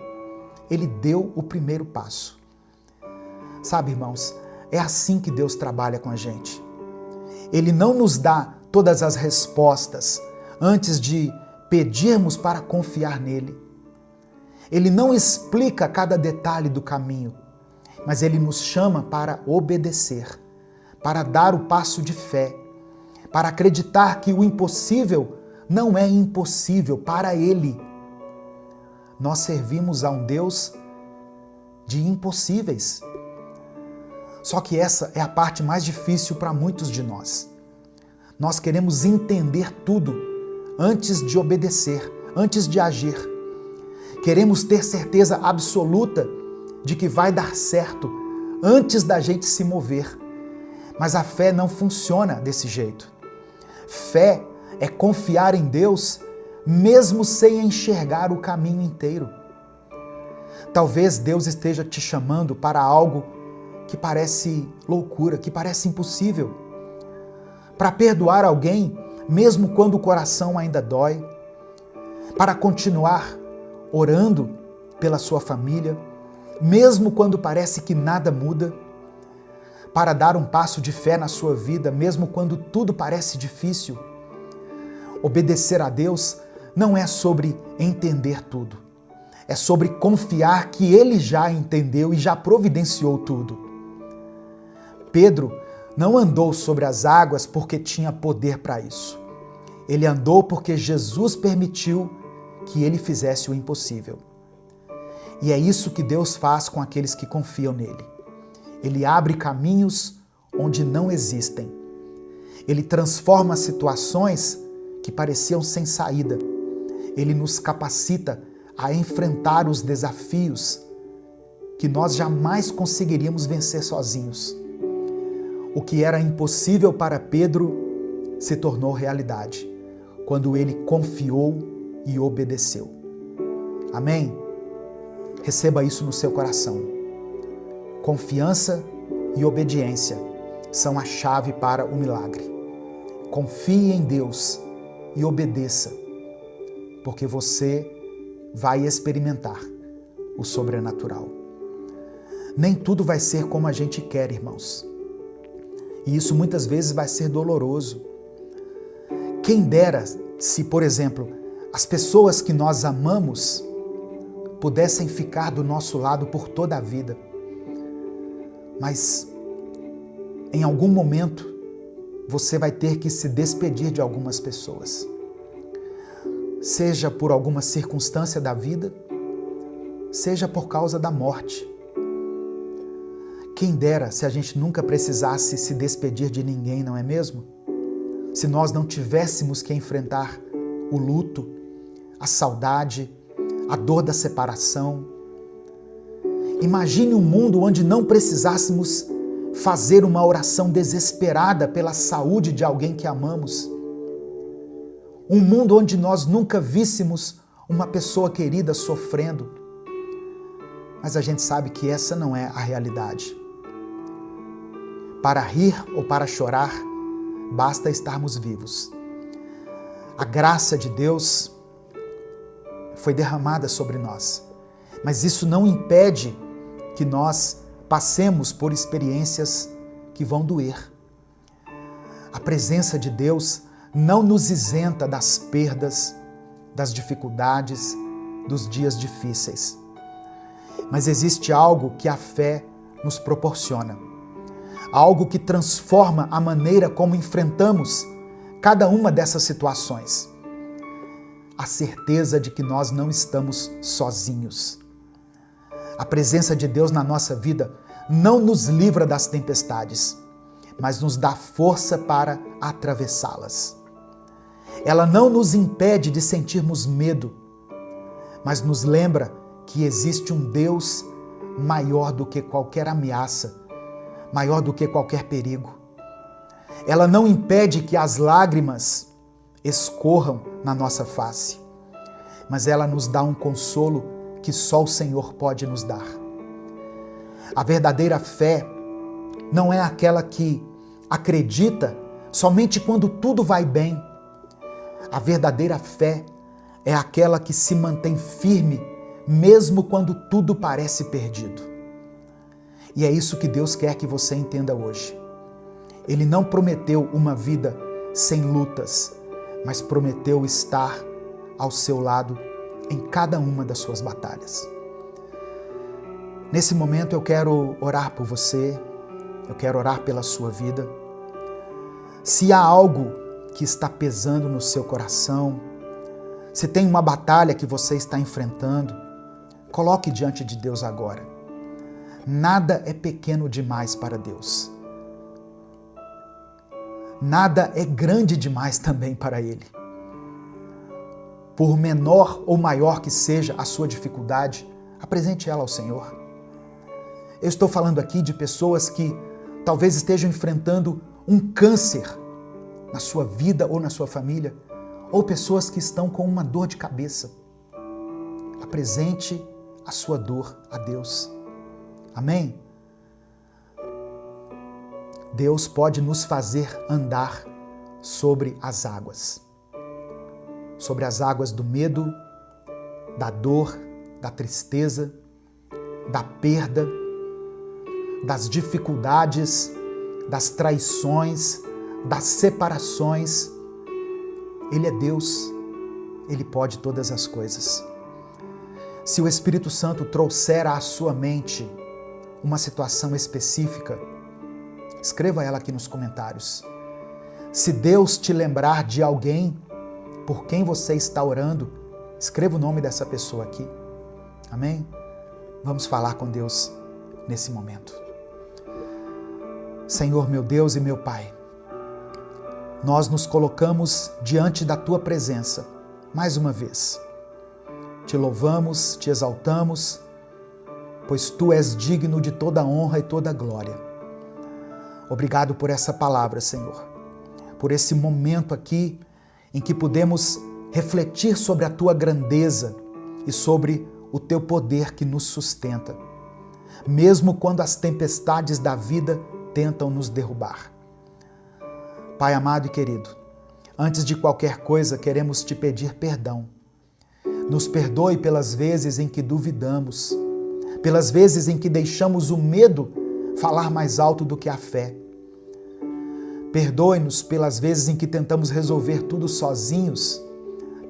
ele deu o primeiro passo. Sabe, irmãos, é assim que Deus trabalha com a gente. Ele não nos dá todas as respostas antes de pedirmos para confiar nele. Ele não explica cada detalhe do caminho, mas ele nos chama para obedecer, para dar o passo de fé, para acreditar que o impossível não é impossível para ele. Nós servimos a um Deus de impossíveis. Só que essa é a parte mais difícil para muitos de nós. Nós queremos entender tudo antes de obedecer, antes de agir. Queremos ter certeza absoluta de que vai dar certo antes da gente se mover. Mas a fé não funciona desse jeito. Fé é confiar em Deus mesmo sem enxergar o caminho inteiro. Talvez Deus esteja te chamando para algo que parece loucura, que parece impossível. Para perdoar alguém, mesmo quando o coração ainda dói. Para continuar orando pela sua família, mesmo quando parece que nada muda. Para dar um passo de fé na sua vida, mesmo quando tudo parece difícil. Obedecer a Deus não é sobre entender tudo. É sobre confiar que Ele já entendeu e já providenciou tudo. Pedro não andou sobre as águas porque tinha poder para isso. Ele andou porque Jesus permitiu que ele fizesse o impossível. E é isso que Deus faz com aqueles que confiam nele. Ele abre caminhos onde não existem. Ele transforma situações que pareciam sem saída. Ele nos capacita a enfrentar os desafios que nós jamais conseguiríamos vencer sozinhos. O que era impossível para Pedro se tornou realidade, quando ele confiou e obedeceu. Amém? Receba isso no seu coração. Confiança e obediência são a chave para o milagre. Confie em Deus e obedeça, porque você vai experimentar o sobrenatural. Nem tudo vai ser como a gente quer, irmãos. E isso muitas vezes vai ser doloroso. Quem dera se, por exemplo, as pessoas que nós amamos pudessem ficar do nosso lado por toda a vida. Mas em algum momento você vai ter que se despedir de algumas pessoas. Seja por alguma circunstância da vida, seja por causa da morte. Quem dera se a gente nunca precisasse se despedir de ninguém, não é mesmo? Se nós não tivéssemos que enfrentar o luto, a saudade, a dor da separação. Imagine um mundo onde não precisássemos fazer uma oração desesperada pela saúde de alguém que amamos. Um mundo onde nós nunca víssemos uma pessoa querida sofrendo. Mas a gente sabe que essa não é a realidade. Para rir ou para chorar, basta estarmos vivos. A graça de Deus foi derramada sobre nós, mas isso não impede que nós passemos por experiências que vão doer. A presença de Deus não nos isenta das perdas, das dificuldades, dos dias difíceis. Mas existe algo que a fé nos proporciona. algo que transforma a maneira como enfrentamos cada uma dessas situações. A certeza de que nós não estamos sozinhos. A presença de Deus na nossa vida não nos livra das tempestades, mas nos dá força para atravessá-las. Ela não nos impede de sentirmos medo, mas nos lembra que existe um Deus maior do que qualquer ameaça, maior do que qualquer perigo. Ela não impede que as lágrimas escorram na nossa face, mas ela nos dá um consolo que só o Senhor pode nos dar. A verdadeira fé não é aquela que acredita somente quando tudo vai bem. A verdadeira fé é aquela que se mantém firme mesmo quando tudo parece perdido. E é isso que Deus quer que você entenda hoje. Ele não prometeu uma vida sem lutas, mas prometeu estar ao seu lado em cada uma das suas batalhas. Nesse momento eu quero orar por você, eu quero orar pela sua vida. Se há algo que está pesando no seu coração, se tem uma batalha que você está enfrentando, coloque diante de Deus agora. Nada é pequeno demais para Deus. Nada é grande demais também para Ele. Por menor ou maior que seja a sua dificuldade, apresente ela ao Senhor. Eu estou falando aqui de pessoas que talvez estejam enfrentando um câncer na sua vida ou na sua família, ou pessoas que estão com uma dor de cabeça. Apresente a sua dor a Deus. Amém? Deus pode nos fazer andar sobre as águas. Sobre as águas do medo, da dor, da tristeza, da perda, das dificuldades, das traições, das separações. Ele é Deus, Ele pode todas as coisas. Se o Espírito Santo trouxer à sua mente uma situação específica, escreva ela aqui nos comentários. Se Deus te lembrar de alguém por quem você está orando, escreva o nome dessa pessoa aqui. Amém? Vamos falar com Deus nesse momento. Senhor, meu Deus e meu Pai, nós nos colocamos diante da Tua presença, mais uma vez. Te louvamos, te exaltamos, pois Tu és digno de toda honra e toda glória. Obrigado por essa palavra, Senhor, por esse momento aqui em que podemos refletir sobre a Tua grandeza e sobre o Teu poder que nos sustenta, mesmo quando as tempestades da vida tentam nos derrubar. Pai amado e querido, antes de qualquer coisa queremos Te pedir perdão. Nos perdoe pelas vezes em que duvidamos, pelas vezes em que deixamos o medo falar mais alto do que a fé. Perdoe-nos pelas vezes em que tentamos resolver tudo sozinhos,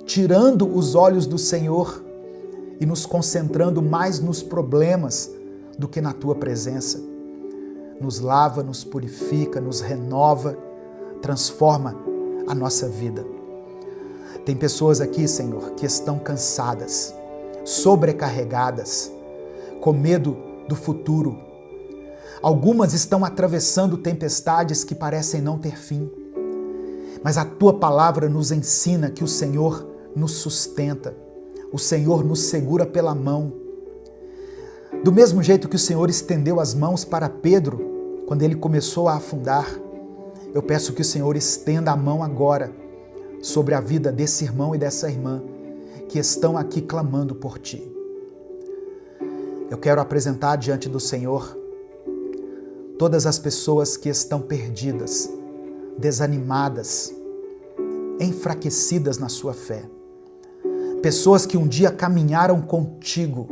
tirando os olhos do Senhor e nos concentrando mais nos problemas do que na Tua presença. Nos lava, nos purifica, nos renova, transforma a nossa vida. Tem pessoas aqui, Senhor, que estão cansadas, sobrecarregadas, com medo do futuro. Algumas estão atravessando tempestades que parecem não ter fim. Mas a Tua palavra nos ensina que o Senhor nos sustenta, o Senhor nos segura pela mão. Do mesmo jeito que o Senhor estendeu as mãos para Pedro, quando ele começou a afundar, eu peço que o Senhor estenda a mão agora sobre a vida desse irmão e dessa irmã que estão aqui clamando por Ti. Eu quero apresentar diante do Senhor todas as pessoas que estão perdidas, desanimadas, enfraquecidas na sua fé. Pessoas que um dia caminharam contigo,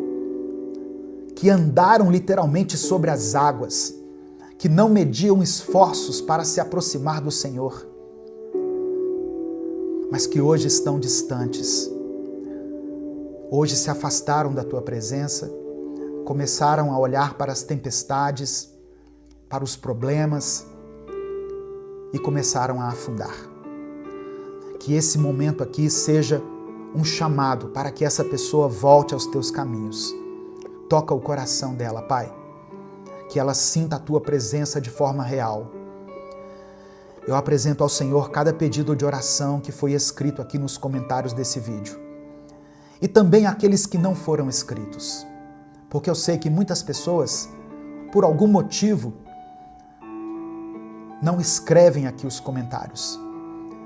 que andaram literalmente sobre as águas, que não mediam esforços para se aproximar do Senhor, mas que hoje estão distantes. Hoje se afastaram da Tua presença, começaram a olhar para as tempestades, para os problemas e começaram a afundar. Que esse momento aqui seja um chamado para que essa pessoa volte aos teus caminhos. Toca o coração dela, Pai. Que ela sinta a tua presença de forma real. Eu apresento ao Senhor cada pedido de oração que foi escrito aqui nos comentários desse vídeo. E também aqueles que não foram escritos. Porque eu sei que muitas pessoas, por algum motivo, não escrevem aqui os comentários,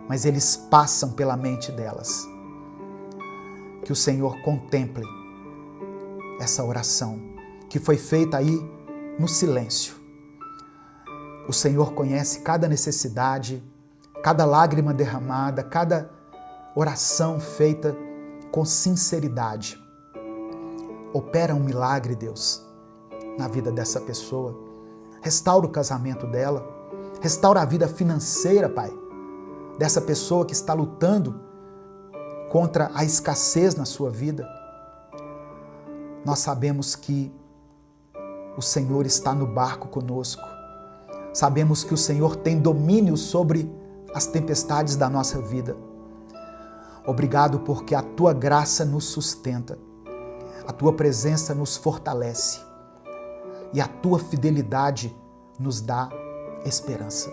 mas eles passam pela mente delas. Que o Senhor contemple essa oração que foi feita aí no silêncio. O Senhor conhece cada necessidade, cada lágrima derramada, cada oração feita com sinceridade. Opera um milagre, Deus, na vida dessa pessoa. Restaura o casamento dela. Restaura a vida financeira, Pai, dessa pessoa que está lutando contra a escassez na sua vida. Nós sabemos que o Senhor está no barco conosco. Sabemos que o Senhor tem domínio sobre as tempestades da nossa vida. Obrigado porque a Tua graça nos sustenta, a Tua presença nos fortalece e a Tua fidelidade nos dá esperança.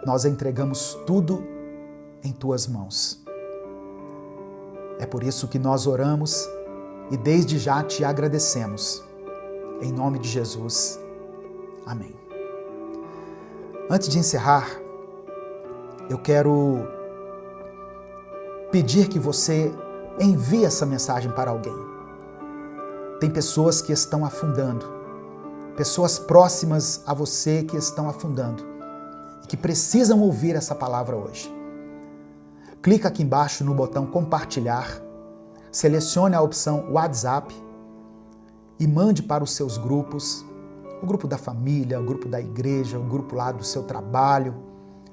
Nós entregamos tudo em Tuas mãos. É por isso que nós oramos e desde já Te agradecemos. Em nome de Jesus. Amém. Antes de encerrar, eu quero pedir que você envie essa mensagem para alguém. Tem pessoas que estão afundando, pessoas próximas a você que estão afundando e que precisam ouvir essa palavra hoje. Clica aqui embaixo no botão compartilhar, selecione a opção WhatsApp e mande para os seus grupos, o grupo da família, o grupo da igreja, o grupo lá do seu trabalho.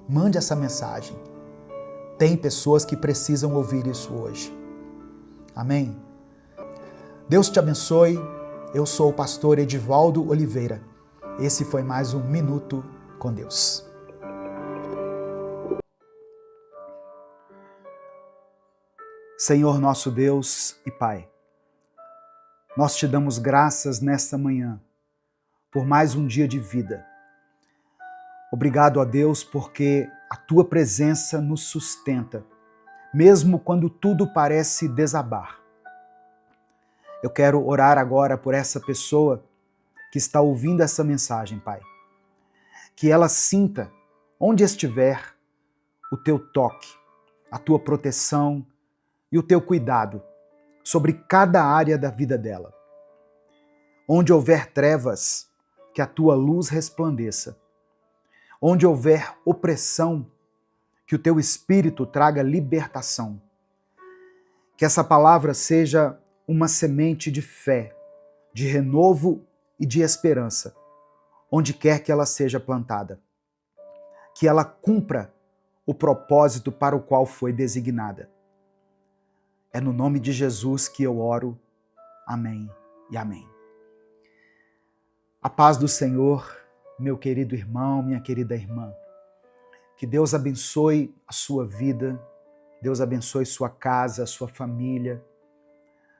Mande essa mensagem. Tem pessoas que precisam ouvir isso hoje. Amém? Deus te abençoe. Eu sou o pastor Edivaldo Oliveira. Esse foi mais um Minuto com Deus. Senhor nosso Deus e Pai, nós te damos graças nesta manhã por mais um dia de vida. Obrigado a Deus porque a Tua presença nos sustenta, mesmo quando tudo parece desabar. Eu quero orar agora por essa pessoa que está ouvindo essa mensagem, Pai. Que ela sinta, onde estiver, o Teu toque, a Tua proteção e o Teu cuidado sobre cada área da vida dela. Onde houver trevas, que a Tua luz resplandeça. Onde houver opressão, que o Teu Espírito traga libertação. Que essa palavra seja uma semente de fé, de renovo e de esperança, onde quer que ela seja plantada. Que ela cumpra o propósito para o qual foi designada. É no nome de Jesus que eu oro. Amém e amém. A paz do Senhor, meu querido irmão, minha querida irmã. Que Deus abençoe a sua vida, Deus abençoe sua casa, sua família.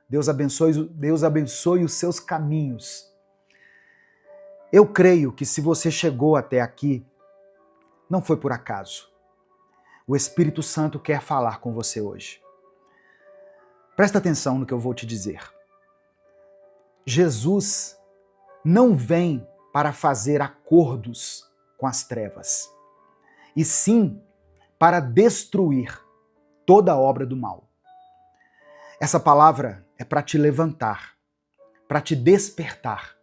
Deus abençoe os seus caminhos. Eu creio que se você chegou até aqui, não foi por acaso. O Espírito Santo quer falar com você hoje. Presta atenção no que eu vou te dizer. Jesus não vem para fazer acordos com as trevas, e sim para destruir toda a obra do mal. Essa palavra é para te levantar, para te despertar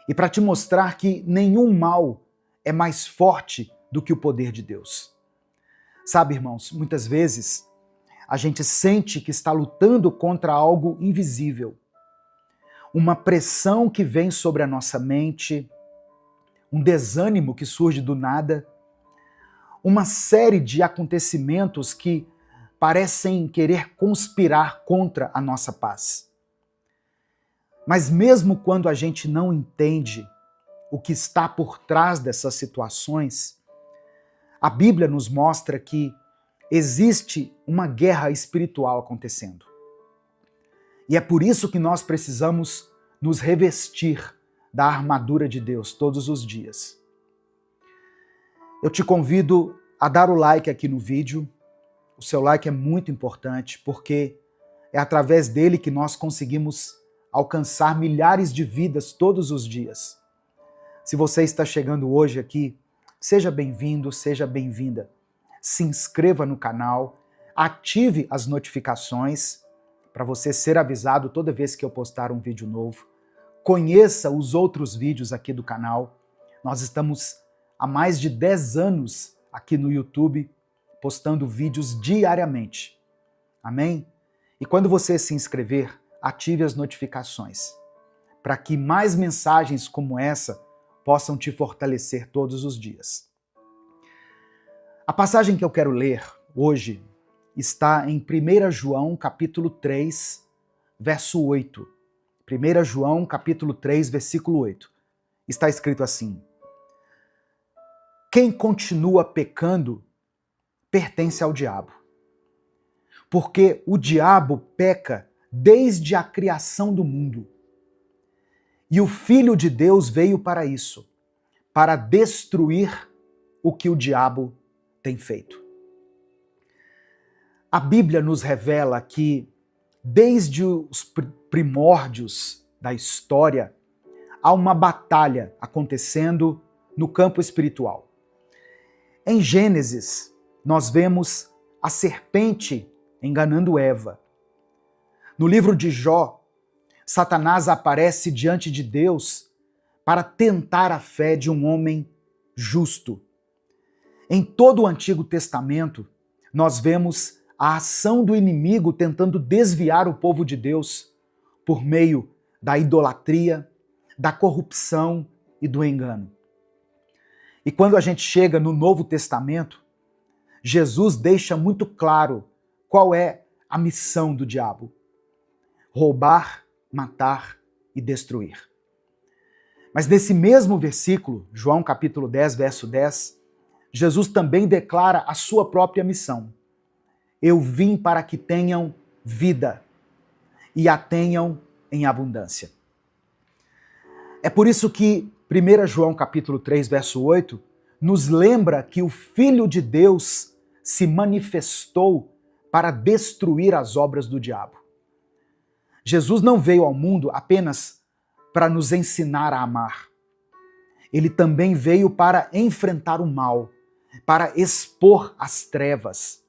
e para te mostrar que nenhum mal é mais forte do que o poder de Deus. Sabe, irmãos, muitas vezes a gente sente que está lutando contra algo invisível. Uma pressão que vem sobre a nossa mente, um desânimo que surge do nada, uma série de acontecimentos que parecem querer conspirar contra a nossa paz. Mas mesmo quando a gente não entende o que está por trás dessas situações, a Bíblia nos mostra que existe uma guerra espiritual acontecendo. E é por isso que nós precisamos nos revestir da armadura de Deus todos os dias. Eu te convido a dar o like aqui no vídeo. O seu like é muito importante, porque é através dele que nós conseguimos alcançar milhares de vidas todos os dias. Se você está chegando hoje aqui, seja bem-vindo, seja bem-vinda. Se inscreva no canal, ative as notificações para você ser avisado toda vez que eu postar um vídeo novo. Conheça os outros vídeos aqui do canal. Nós estamos há mais de 10 anos aqui no YouTube, postando vídeos diariamente. Amém? E quando você se inscrever, ative as notificações, para que mais mensagens como essa possam te fortalecer todos os dias. A passagem que eu quero ler hoje está em 1 João capítulo 3, verso 8. 1 João capítulo 3, versículo 8. Está escrito assim: quem continua pecando pertence ao diabo, porque o diabo peca desde a criação do mundo. E o Filho de Deus veio para isso, para destruir o que o diabo tem feito. A Bíblia nos revela que, desde os primórdios da história, há uma batalha acontecendo no campo espiritual. Em Gênesis, nós vemos a serpente enganando Eva. No livro de Jó, Satanás aparece diante de Deus para tentar a fé de um homem justo. Em todo o Antigo Testamento, nós vemos a ação do inimigo tentando desviar o povo de Deus por meio da idolatria, da corrupção e do engano. E quando a gente chega no Novo Testamento, Jesus deixa muito claro qual é a missão do diabo: roubar, matar e destruir. Mas nesse mesmo versículo, João capítulo 10, verso 10, Jesus também declara a sua própria missão. Eu vim para que tenham vida e a tenham em abundância. É por isso que 1 João capítulo 3, verso 8, nos lembra que o Filho de Deus se manifestou para destruir as obras do diabo. Jesus não veio ao mundo apenas para nos ensinar a amar. Ele também veio para enfrentar o mal, para expor as trevas,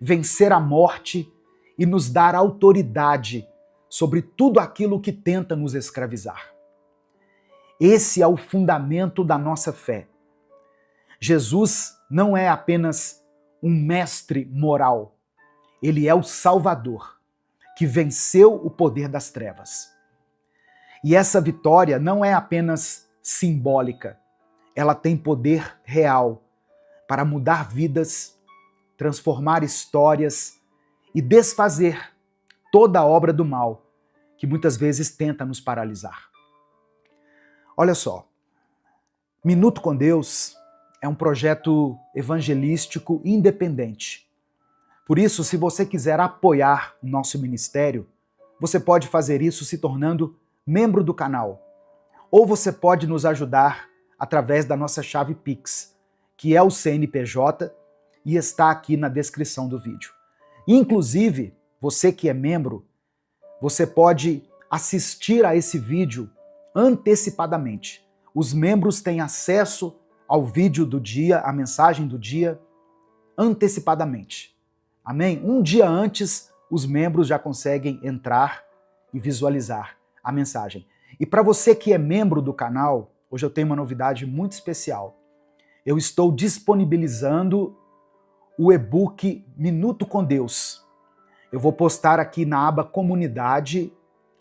vencer a morte e nos dar autoridade sobre tudo aquilo que tenta nos escravizar. Esse é o fundamento da nossa fé. Jesus não é apenas um mestre moral, ele é o Salvador, que venceu o poder das trevas. E essa vitória não é apenas simbólica, ela tem poder real para mudar vidas, transformar histórias e desfazer toda a obra do mal que muitas vezes tenta nos paralisar. Olha só, Minuto com Deus é um projeto evangelístico independente. Por isso, se você quiser apoiar o nosso ministério, você pode fazer isso se tornando membro do canal. Ou você pode nos ajudar através da nossa chave Pix, que é o CNPJ e está aqui na descrição do vídeo. Inclusive, você que é membro, você pode assistir a esse vídeo antecipadamente. Os membros têm acesso ao vídeo do dia, à mensagem do dia, antecipadamente. Amém? Um dia antes, os membros já conseguem entrar e visualizar a mensagem. E para você que é membro do canal, hoje eu tenho uma novidade muito especial. Eu estou disponibilizando o e-book Minuto com Deus. Eu vou postar aqui na aba Comunidade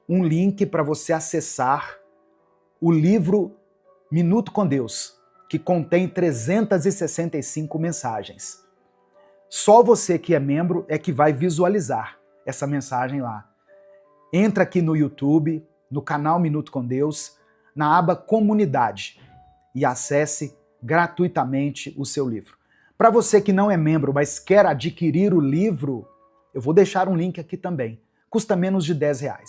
um link para você acessar o livro Minuto com Deus, que contém 365 mensagens. Só você que é membro é que vai visualizar essa mensagem lá. Entra aqui no YouTube, no canal Minuto com Deus, na aba Comunidade. e acesse gratuitamente o seu livro. Para você que não é membro, mas quer adquirir o livro, eu vou deixar um link aqui também. Custa menos de R$10.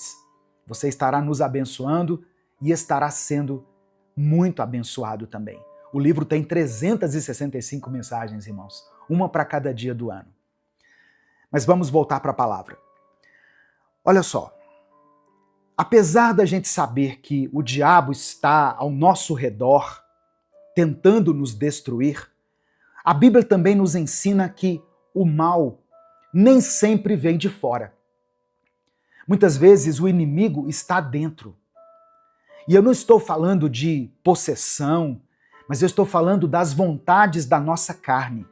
Você estará nos abençoando e estará sendo muito abençoado também. O livro tem 365 mensagens, irmãos, uma para cada dia do ano. Mas vamos voltar para a palavra. Olha só, apesar da gente saber que o diabo está ao nosso redor, tentando nos destruir, a Bíblia também nos ensina que o mal nem sempre vem de fora. Muitas vezes o inimigo está dentro. E eu não estou falando de possessão, mas eu estou falando das vontades da nossa carne,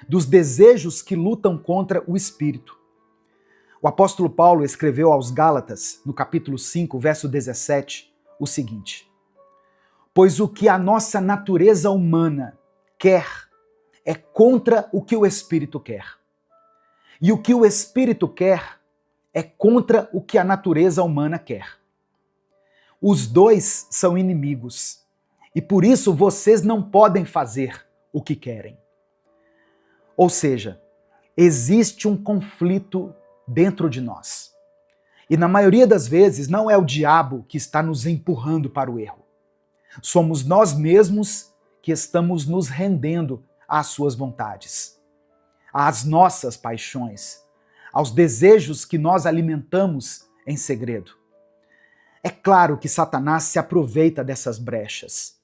dos desejos que lutam contra o espírito. O apóstolo Paulo escreveu aos Gálatas, no capítulo 5, verso 17, o seguinte: pois o que a nossa natureza humana quer é contra o que o espírito quer. E o que o espírito quer é contra o que a natureza humana quer. Os dois são inimigos, e por isso vocês não podem fazer o que querem. Ou seja, existe um conflito dentro de nós. E na maioria das vezes não é o diabo que está nos empurrando para o erro. Somos nós mesmos que estamos nos rendendo às suas vontades, às nossas paixões, aos desejos que nós alimentamos em segredo. É claro que Satanás se aproveita dessas brechas.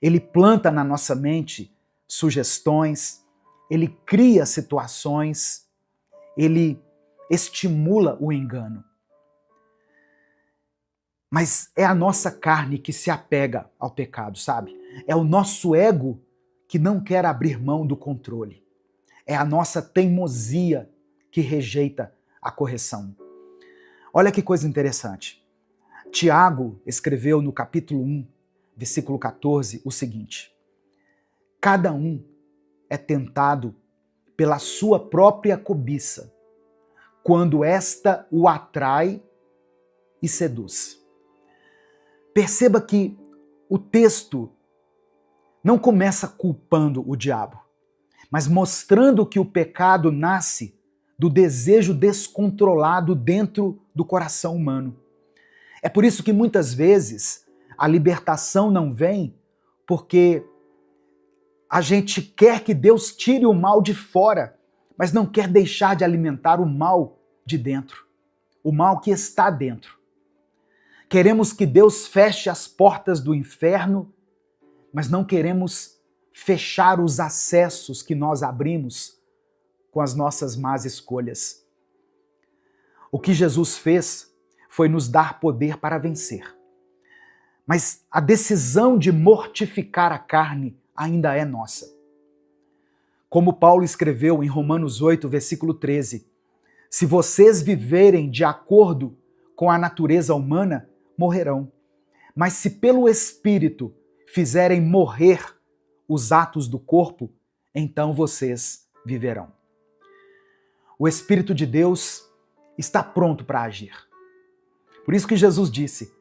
Ele planta na nossa mente sugestões, ele cria situações, ele estimula o engano. Mas é a nossa carne que se apega ao pecado, sabe? É o nosso ego que não quer abrir mão do controle. É a nossa teimosia que rejeita a correção. Olha que coisa interessante. Tiago escreveu no capítulo 1, versículo 14, o seguinte: cada um é tentado pela sua própria cobiça, quando esta o atrai e seduz. Perceba que o texto não começa culpando o diabo, mas mostrando que o pecado nasce do desejo descontrolado dentro do coração humano. É por isso que muitas vezes a libertação não vem porque a gente quer que Deus tire o mal de fora, mas não quer deixar de alimentar o mal de dentro, o mal que está dentro. Queremos que Deus feche as portas do inferno, mas não queremos fechar os acessos que nós abrimos com as nossas más escolhas. O que Jesus fez foi nos dar poder para vencer. Mas a decisão de mortificar a carne ainda é nossa. Como Paulo escreveu em Romanos 8, versículo 13, se vocês viverem de acordo com a natureza humana, morrerão. Mas se pelo Espírito fizerem morrer os atos do corpo, então vocês viverão. O Espírito de Deus está pronto para agir. Por isso que Jesus disse,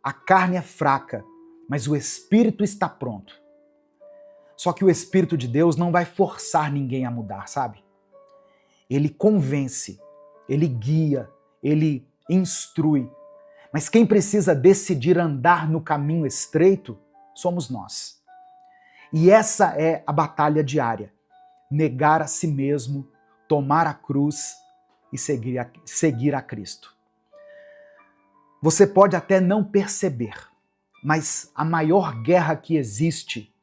a carne é fraca, mas o Espírito está pronto. Só que o Espírito de Deus não vai forçar ninguém a mudar, sabe? Ele convence, ele guia, ele instrui. Mas quem precisa decidir andar no caminho estreito somos nós. E essa é a batalha diária. Negar a si mesmo, tomar a cruz e seguir a Cristo. Você pode até não perceber, mas a maior guerra que existe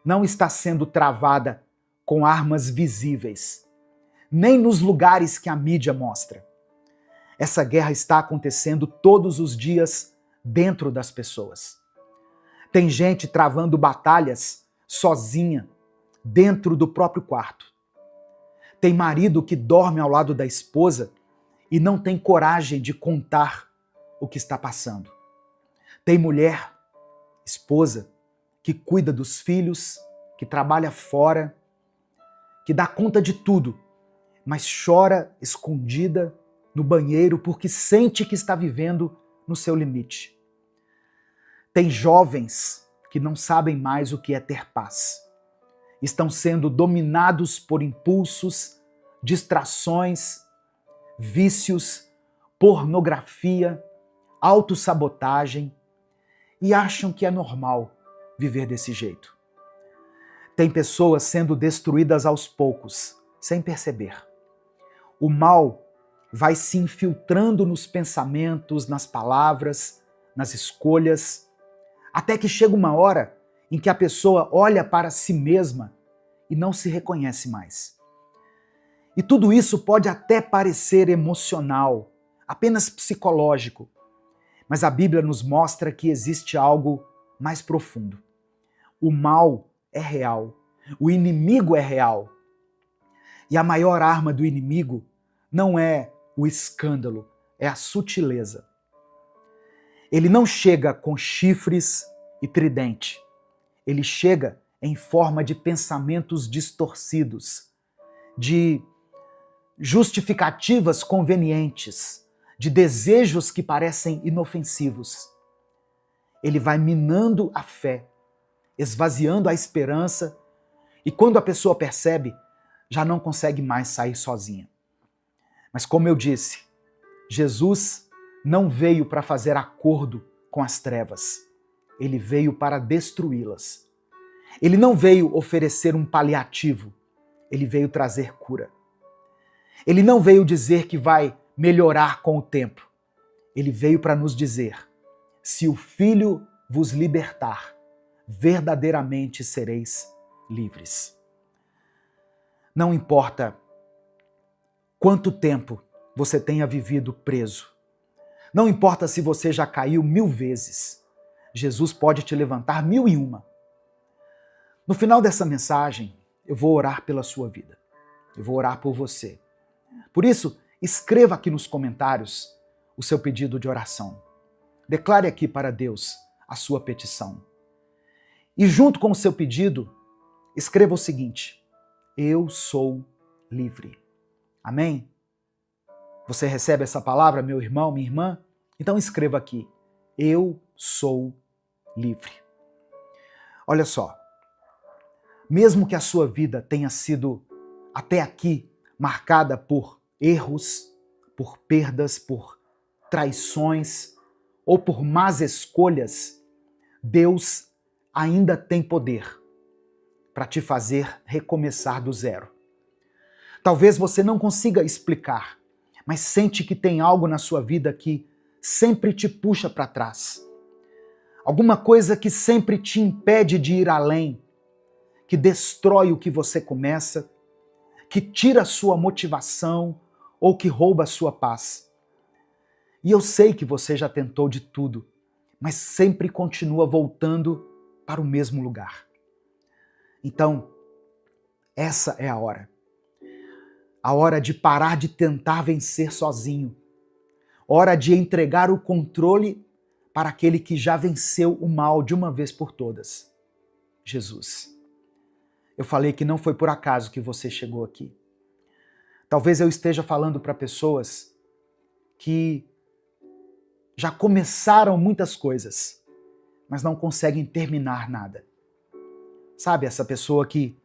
não está sendo travada com armas visíveis, nem nos lugares que a mídia mostra. Essa guerra está acontecendo todos os dias dentro das pessoas. Tem gente travando batalhas sozinha, dentro do próprio quarto. Tem marido que dorme ao lado da esposa e não tem coragem de contar o que está passando. Tem mulher, esposa, que cuida dos filhos, que trabalha fora, que dá conta de tudo, mas chora escondida no banheiro porque sente que está vivendo no seu limite. Tem jovens que não sabem mais o que é ter paz. Estão sendo dominados por impulsos, distrações, vícios, pornografia, autossabotagem e acham que é normal viver desse jeito. Tem pessoas sendo destruídas aos poucos, sem perceber. O mal vai se infiltrando nos pensamentos, nas palavras, nas escolhas, até que chega uma hora em que a pessoa olha para si mesma e não se reconhece mais. E tudo isso pode até parecer emocional, apenas psicológico, mas a Bíblia nos mostra que existe algo mais profundo. O mal é real, o inimigo é real. E a maior arma do inimigo não é o escândalo, é a sutileza. Ele não chega com chifres e tridente. Ele chega em forma de pensamentos distorcidos, de justificativas convenientes, de desejos que parecem inofensivos. Ele vai minando a fé, esvaziando a esperança, e quando a pessoa percebe, já não consegue mais sair sozinha. Mas como eu disse, Jesus não veio para fazer acordo com as trevas. Ele veio para destruí-las. Ele não veio oferecer um paliativo. Ele veio trazer cura. Ele não veio dizer que vai melhorar com o tempo. Ele veio para nos dizer: se o Filho vos libertar, verdadeiramente sereis livres. Não importa quanto tempo você tenha vivido preso. Não importa se você já caiu 1000 vezes. Jesus pode te levantar 1001. No final dessa mensagem, eu vou orar pela sua vida. Eu vou orar por você. Por isso, escreva aqui nos comentários o seu pedido de oração. Declare aqui para Deus a sua petição. E junto com o seu pedido, escreva o seguinte: eu sou livre. Amém? Você recebe essa palavra, meu irmão, minha irmã? Então escreva aqui: eu sou livre. Olha só, mesmo que a sua vida tenha sido até aqui marcada por erros, por perdas, por traições ou por más escolhas, Deus ainda tem poder para te fazer recomeçar do zero. Talvez você não consiga explicar, mas sente que tem algo na sua vida que sempre te puxa para trás. Alguma coisa que sempre te impede de ir além, que destrói o que você começa, que tira a sua motivação ou que rouba a sua paz. E eu sei que você já tentou de tudo, mas sempre continua voltando para o mesmo lugar. Então, essa é a hora. A hora de parar de tentar vencer sozinho. Hora de entregar o controle para aquele que já venceu o mal de uma vez por todas. Jesus. Eu falei que não foi por acaso que você chegou aqui. Talvez eu esteja falando para pessoas que já começaram muitas coisas, mas não conseguem terminar nada. Sabe, essa pessoa que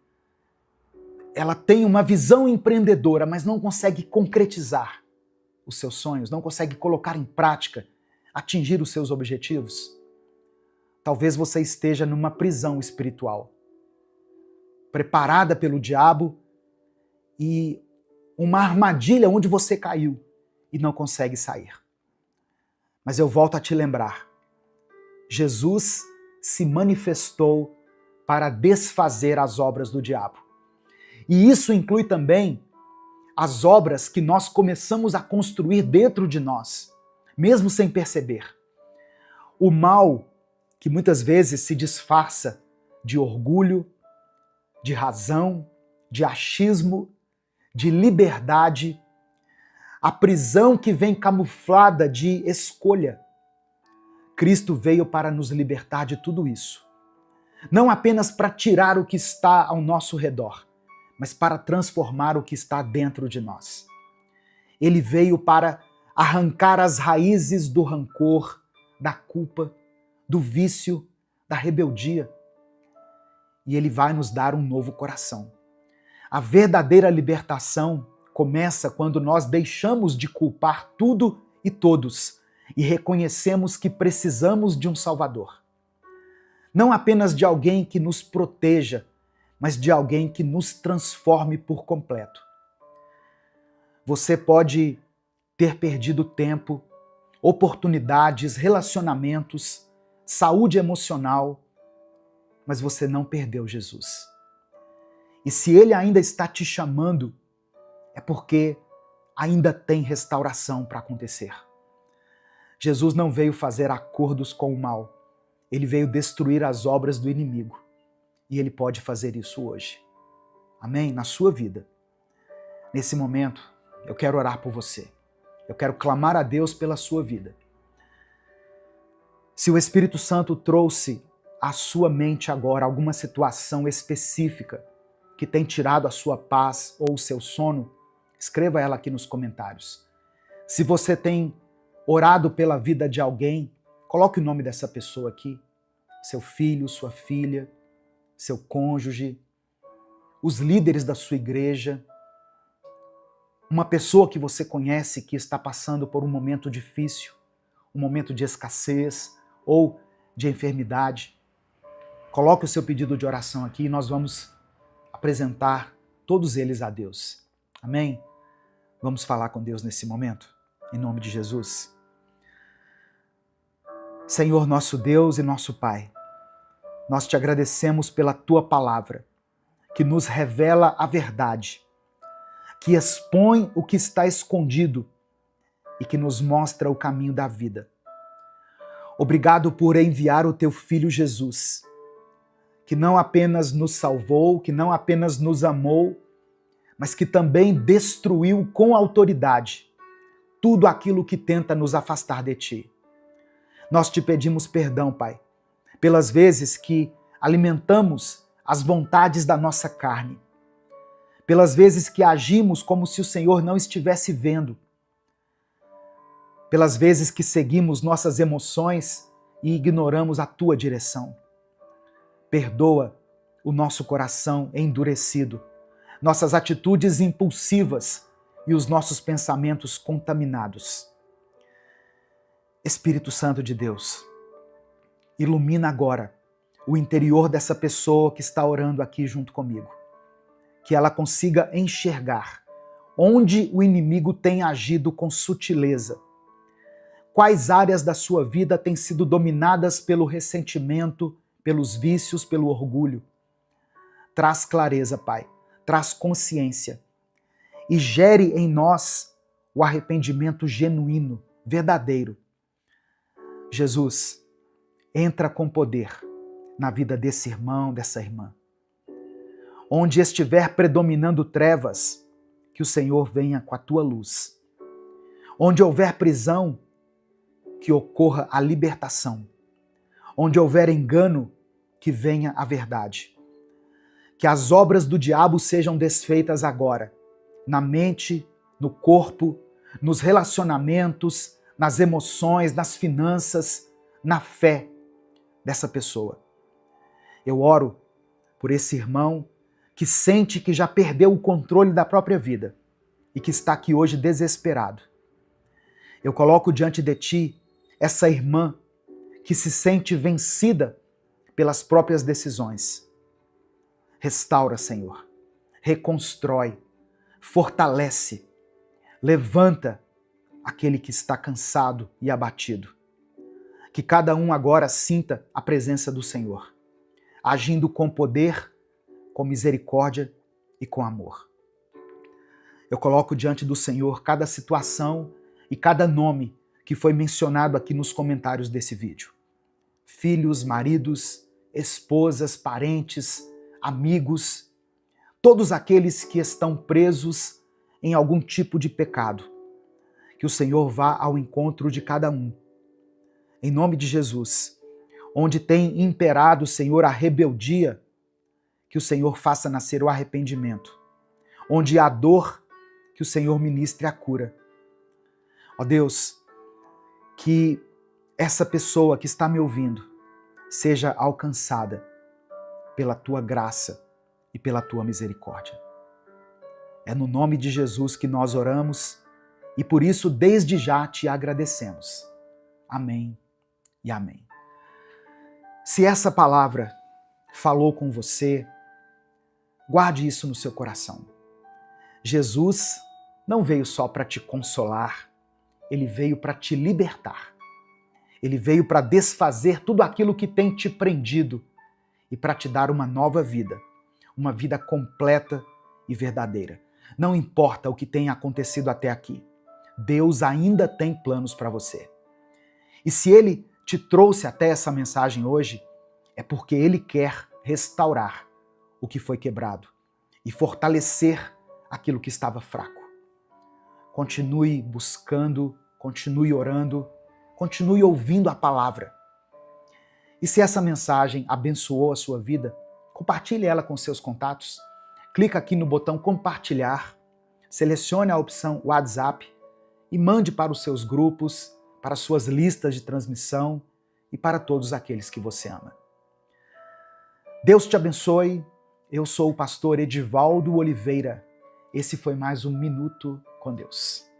ela tem uma visão empreendedora, mas não consegue concretizar os seus sonhos, não consegue colocar em prática, atingir os seus objetivos? Talvez você esteja numa prisão espiritual, preparada pelo diabo e uma armadilha onde você caiu e não consegue sair. Mas eu volto a te lembrar, Jesus se manifestou para desfazer as obras do diabo. E isso inclui também as obras que nós começamos a construir dentro de nós, mesmo sem perceber. O mal, que muitas vezes se disfarça de orgulho, de razão, de achismo, de liberdade, a prisão que vem camuflada de escolha. Cristo veio para nos libertar de tudo isso. Não apenas para tirar o que está ao nosso redor, mas para transformar o que está dentro de nós. Ele veio para arrancar as raízes do rancor, da culpa, do vício, da rebeldia. E ele vai nos dar um novo coração. A verdadeira libertação começa quando nós deixamos de culpar tudo e todos e reconhecemos que precisamos de um Salvador. Não apenas de alguém que nos proteja, mas de alguém que nos transforme por completo. Você pode ter perdido tempo, oportunidades, relacionamentos, saúde emocional, mas você não perdeu Jesus. E se Ele ainda está te chamando, é porque ainda tem restauração para acontecer. Jesus não veio fazer acordos com o mal. Ele veio destruir as obras do inimigo. E Ele pode fazer isso hoje. Amém? Na sua vida. Nesse momento, eu quero orar por você. Eu quero clamar a Deus pela sua vida. Se o Espírito Santo trouxe à sua mente agora alguma situação específica que tem tirado a sua paz ou o seu sono, escreva ela aqui nos comentários. Se você tem orado pela vida de alguém, coloque o nome dessa pessoa aqui. Seu filho, sua filha, seu cônjuge, os líderes da sua igreja, uma pessoa que você conhece que está passando por um momento difícil, um momento de escassez ou de enfermidade. Coloque o seu pedido de oração aqui e nós vamos apresentar todos eles a Deus. Amém? Vamos falar com Deus nesse momento, em nome de Jesus. Senhor, nosso Deus e nosso Pai, nós te agradecemos pela Tua palavra, que nos revela a verdade, que expõe o que está escondido e que nos mostra o caminho da vida. Obrigado por enviar o Teu Filho Jesus, que não apenas nos salvou, que não apenas nos amou, mas que também destruiu com autoridade tudo aquilo que tenta nos afastar de Ti. Nós te pedimos perdão, Pai, pelas vezes que alimentamos as vontades da nossa carne, pelas vezes que agimos como se o Senhor não estivesse vendo, pelas vezes que seguimos nossas emoções e ignoramos a Tua direção. Perdoa o nosso coração endurecido, nossas atitudes impulsivas e os nossos pensamentos contaminados. Espírito Santo de Deus, ilumina agora o interior dessa pessoa que está orando aqui junto comigo. Que ela consiga enxergar onde o inimigo tem agido com sutileza. Quais áreas da sua vida têm sido dominadas pelo ressentimento, pelos vícios, pelo orgulho. Traz clareza, Pai. Traz consciência. E gere em nós o arrependimento genuíno, verdadeiro. Jesus, entra com poder na vida desse irmão, dessa irmã. Onde estiver predominando trevas, que o Senhor venha com a Tua luz. Onde houver prisão, que ocorra a libertação. Onde houver engano, que venha a verdade. Que as obras do diabo sejam desfeitas agora, na mente, no corpo, nos relacionamentos, nas emoções, nas finanças, na fé dessa pessoa. Eu oro por esse irmão que sente que já perdeu o controle da própria vida e que está aqui hoje desesperado. Eu coloco diante de Ti essa irmã que se sente vencida pelas próprias decisões. Restaura, Senhor. Reconstrói. Fortalece. Levanta aquele que está cansado e abatido. Que cada um agora sinta a presença do Senhor, agindo com poder, com misericórdia e com amor. Eu coloco diante do Senhor cada situação e cada nome que foi mencionado aqui nos comentários desse vídeo. Filhos, maridos, esposas, parentes, amigos, todos aqueles que estão presos em algum tipo de pecado. Que o Senhor vá ao encontro de cada um. Em nome de Jesus, onde tem imperado, Senhor, a rebeldia, que o Senhor faça nascer o arrependimento. Onde há dor, que o Senhor ministre a cura. Ó Deus, que essa pessoa que está me ouvindo seja alcançada pela tua graça e pela tua misericórdia. É no nome de Jesus que nós oramos e por isso desde já te agradecemos. Amém e amém. Se essa palavra falou com você, guarde isso no seu coração. Jesus não veio só para te consolar, ele veio para te libertar. Ele veio para desfazer tudo aquilo que tem te prendido e para te dar uma nova vida, uma vida completa e verdadeira. Não importa o que tenha acontecido até aqui, Deus ainda tem planos para você. E se Ele te trouxe até essa mensagem hoje, é porque Ele quer restaurar o que foi quebrado e fortalecer aquilo que estava fraco. Continue buscando, continue orando, continue ouvindo a palavra. E se essa mensagem abençoou a sua vida, compartilhe ela com seus contatos. Clica aqui no botão compartilhar, selecione a opção WhatsApp e mande para os seus grupos, para as suas listas de transmissão e para todos aqueles que você ama. Deus te abençoe. Eu sou o pastor Edivaldo Oliveira. Esse foi mais um Minuto com Deus.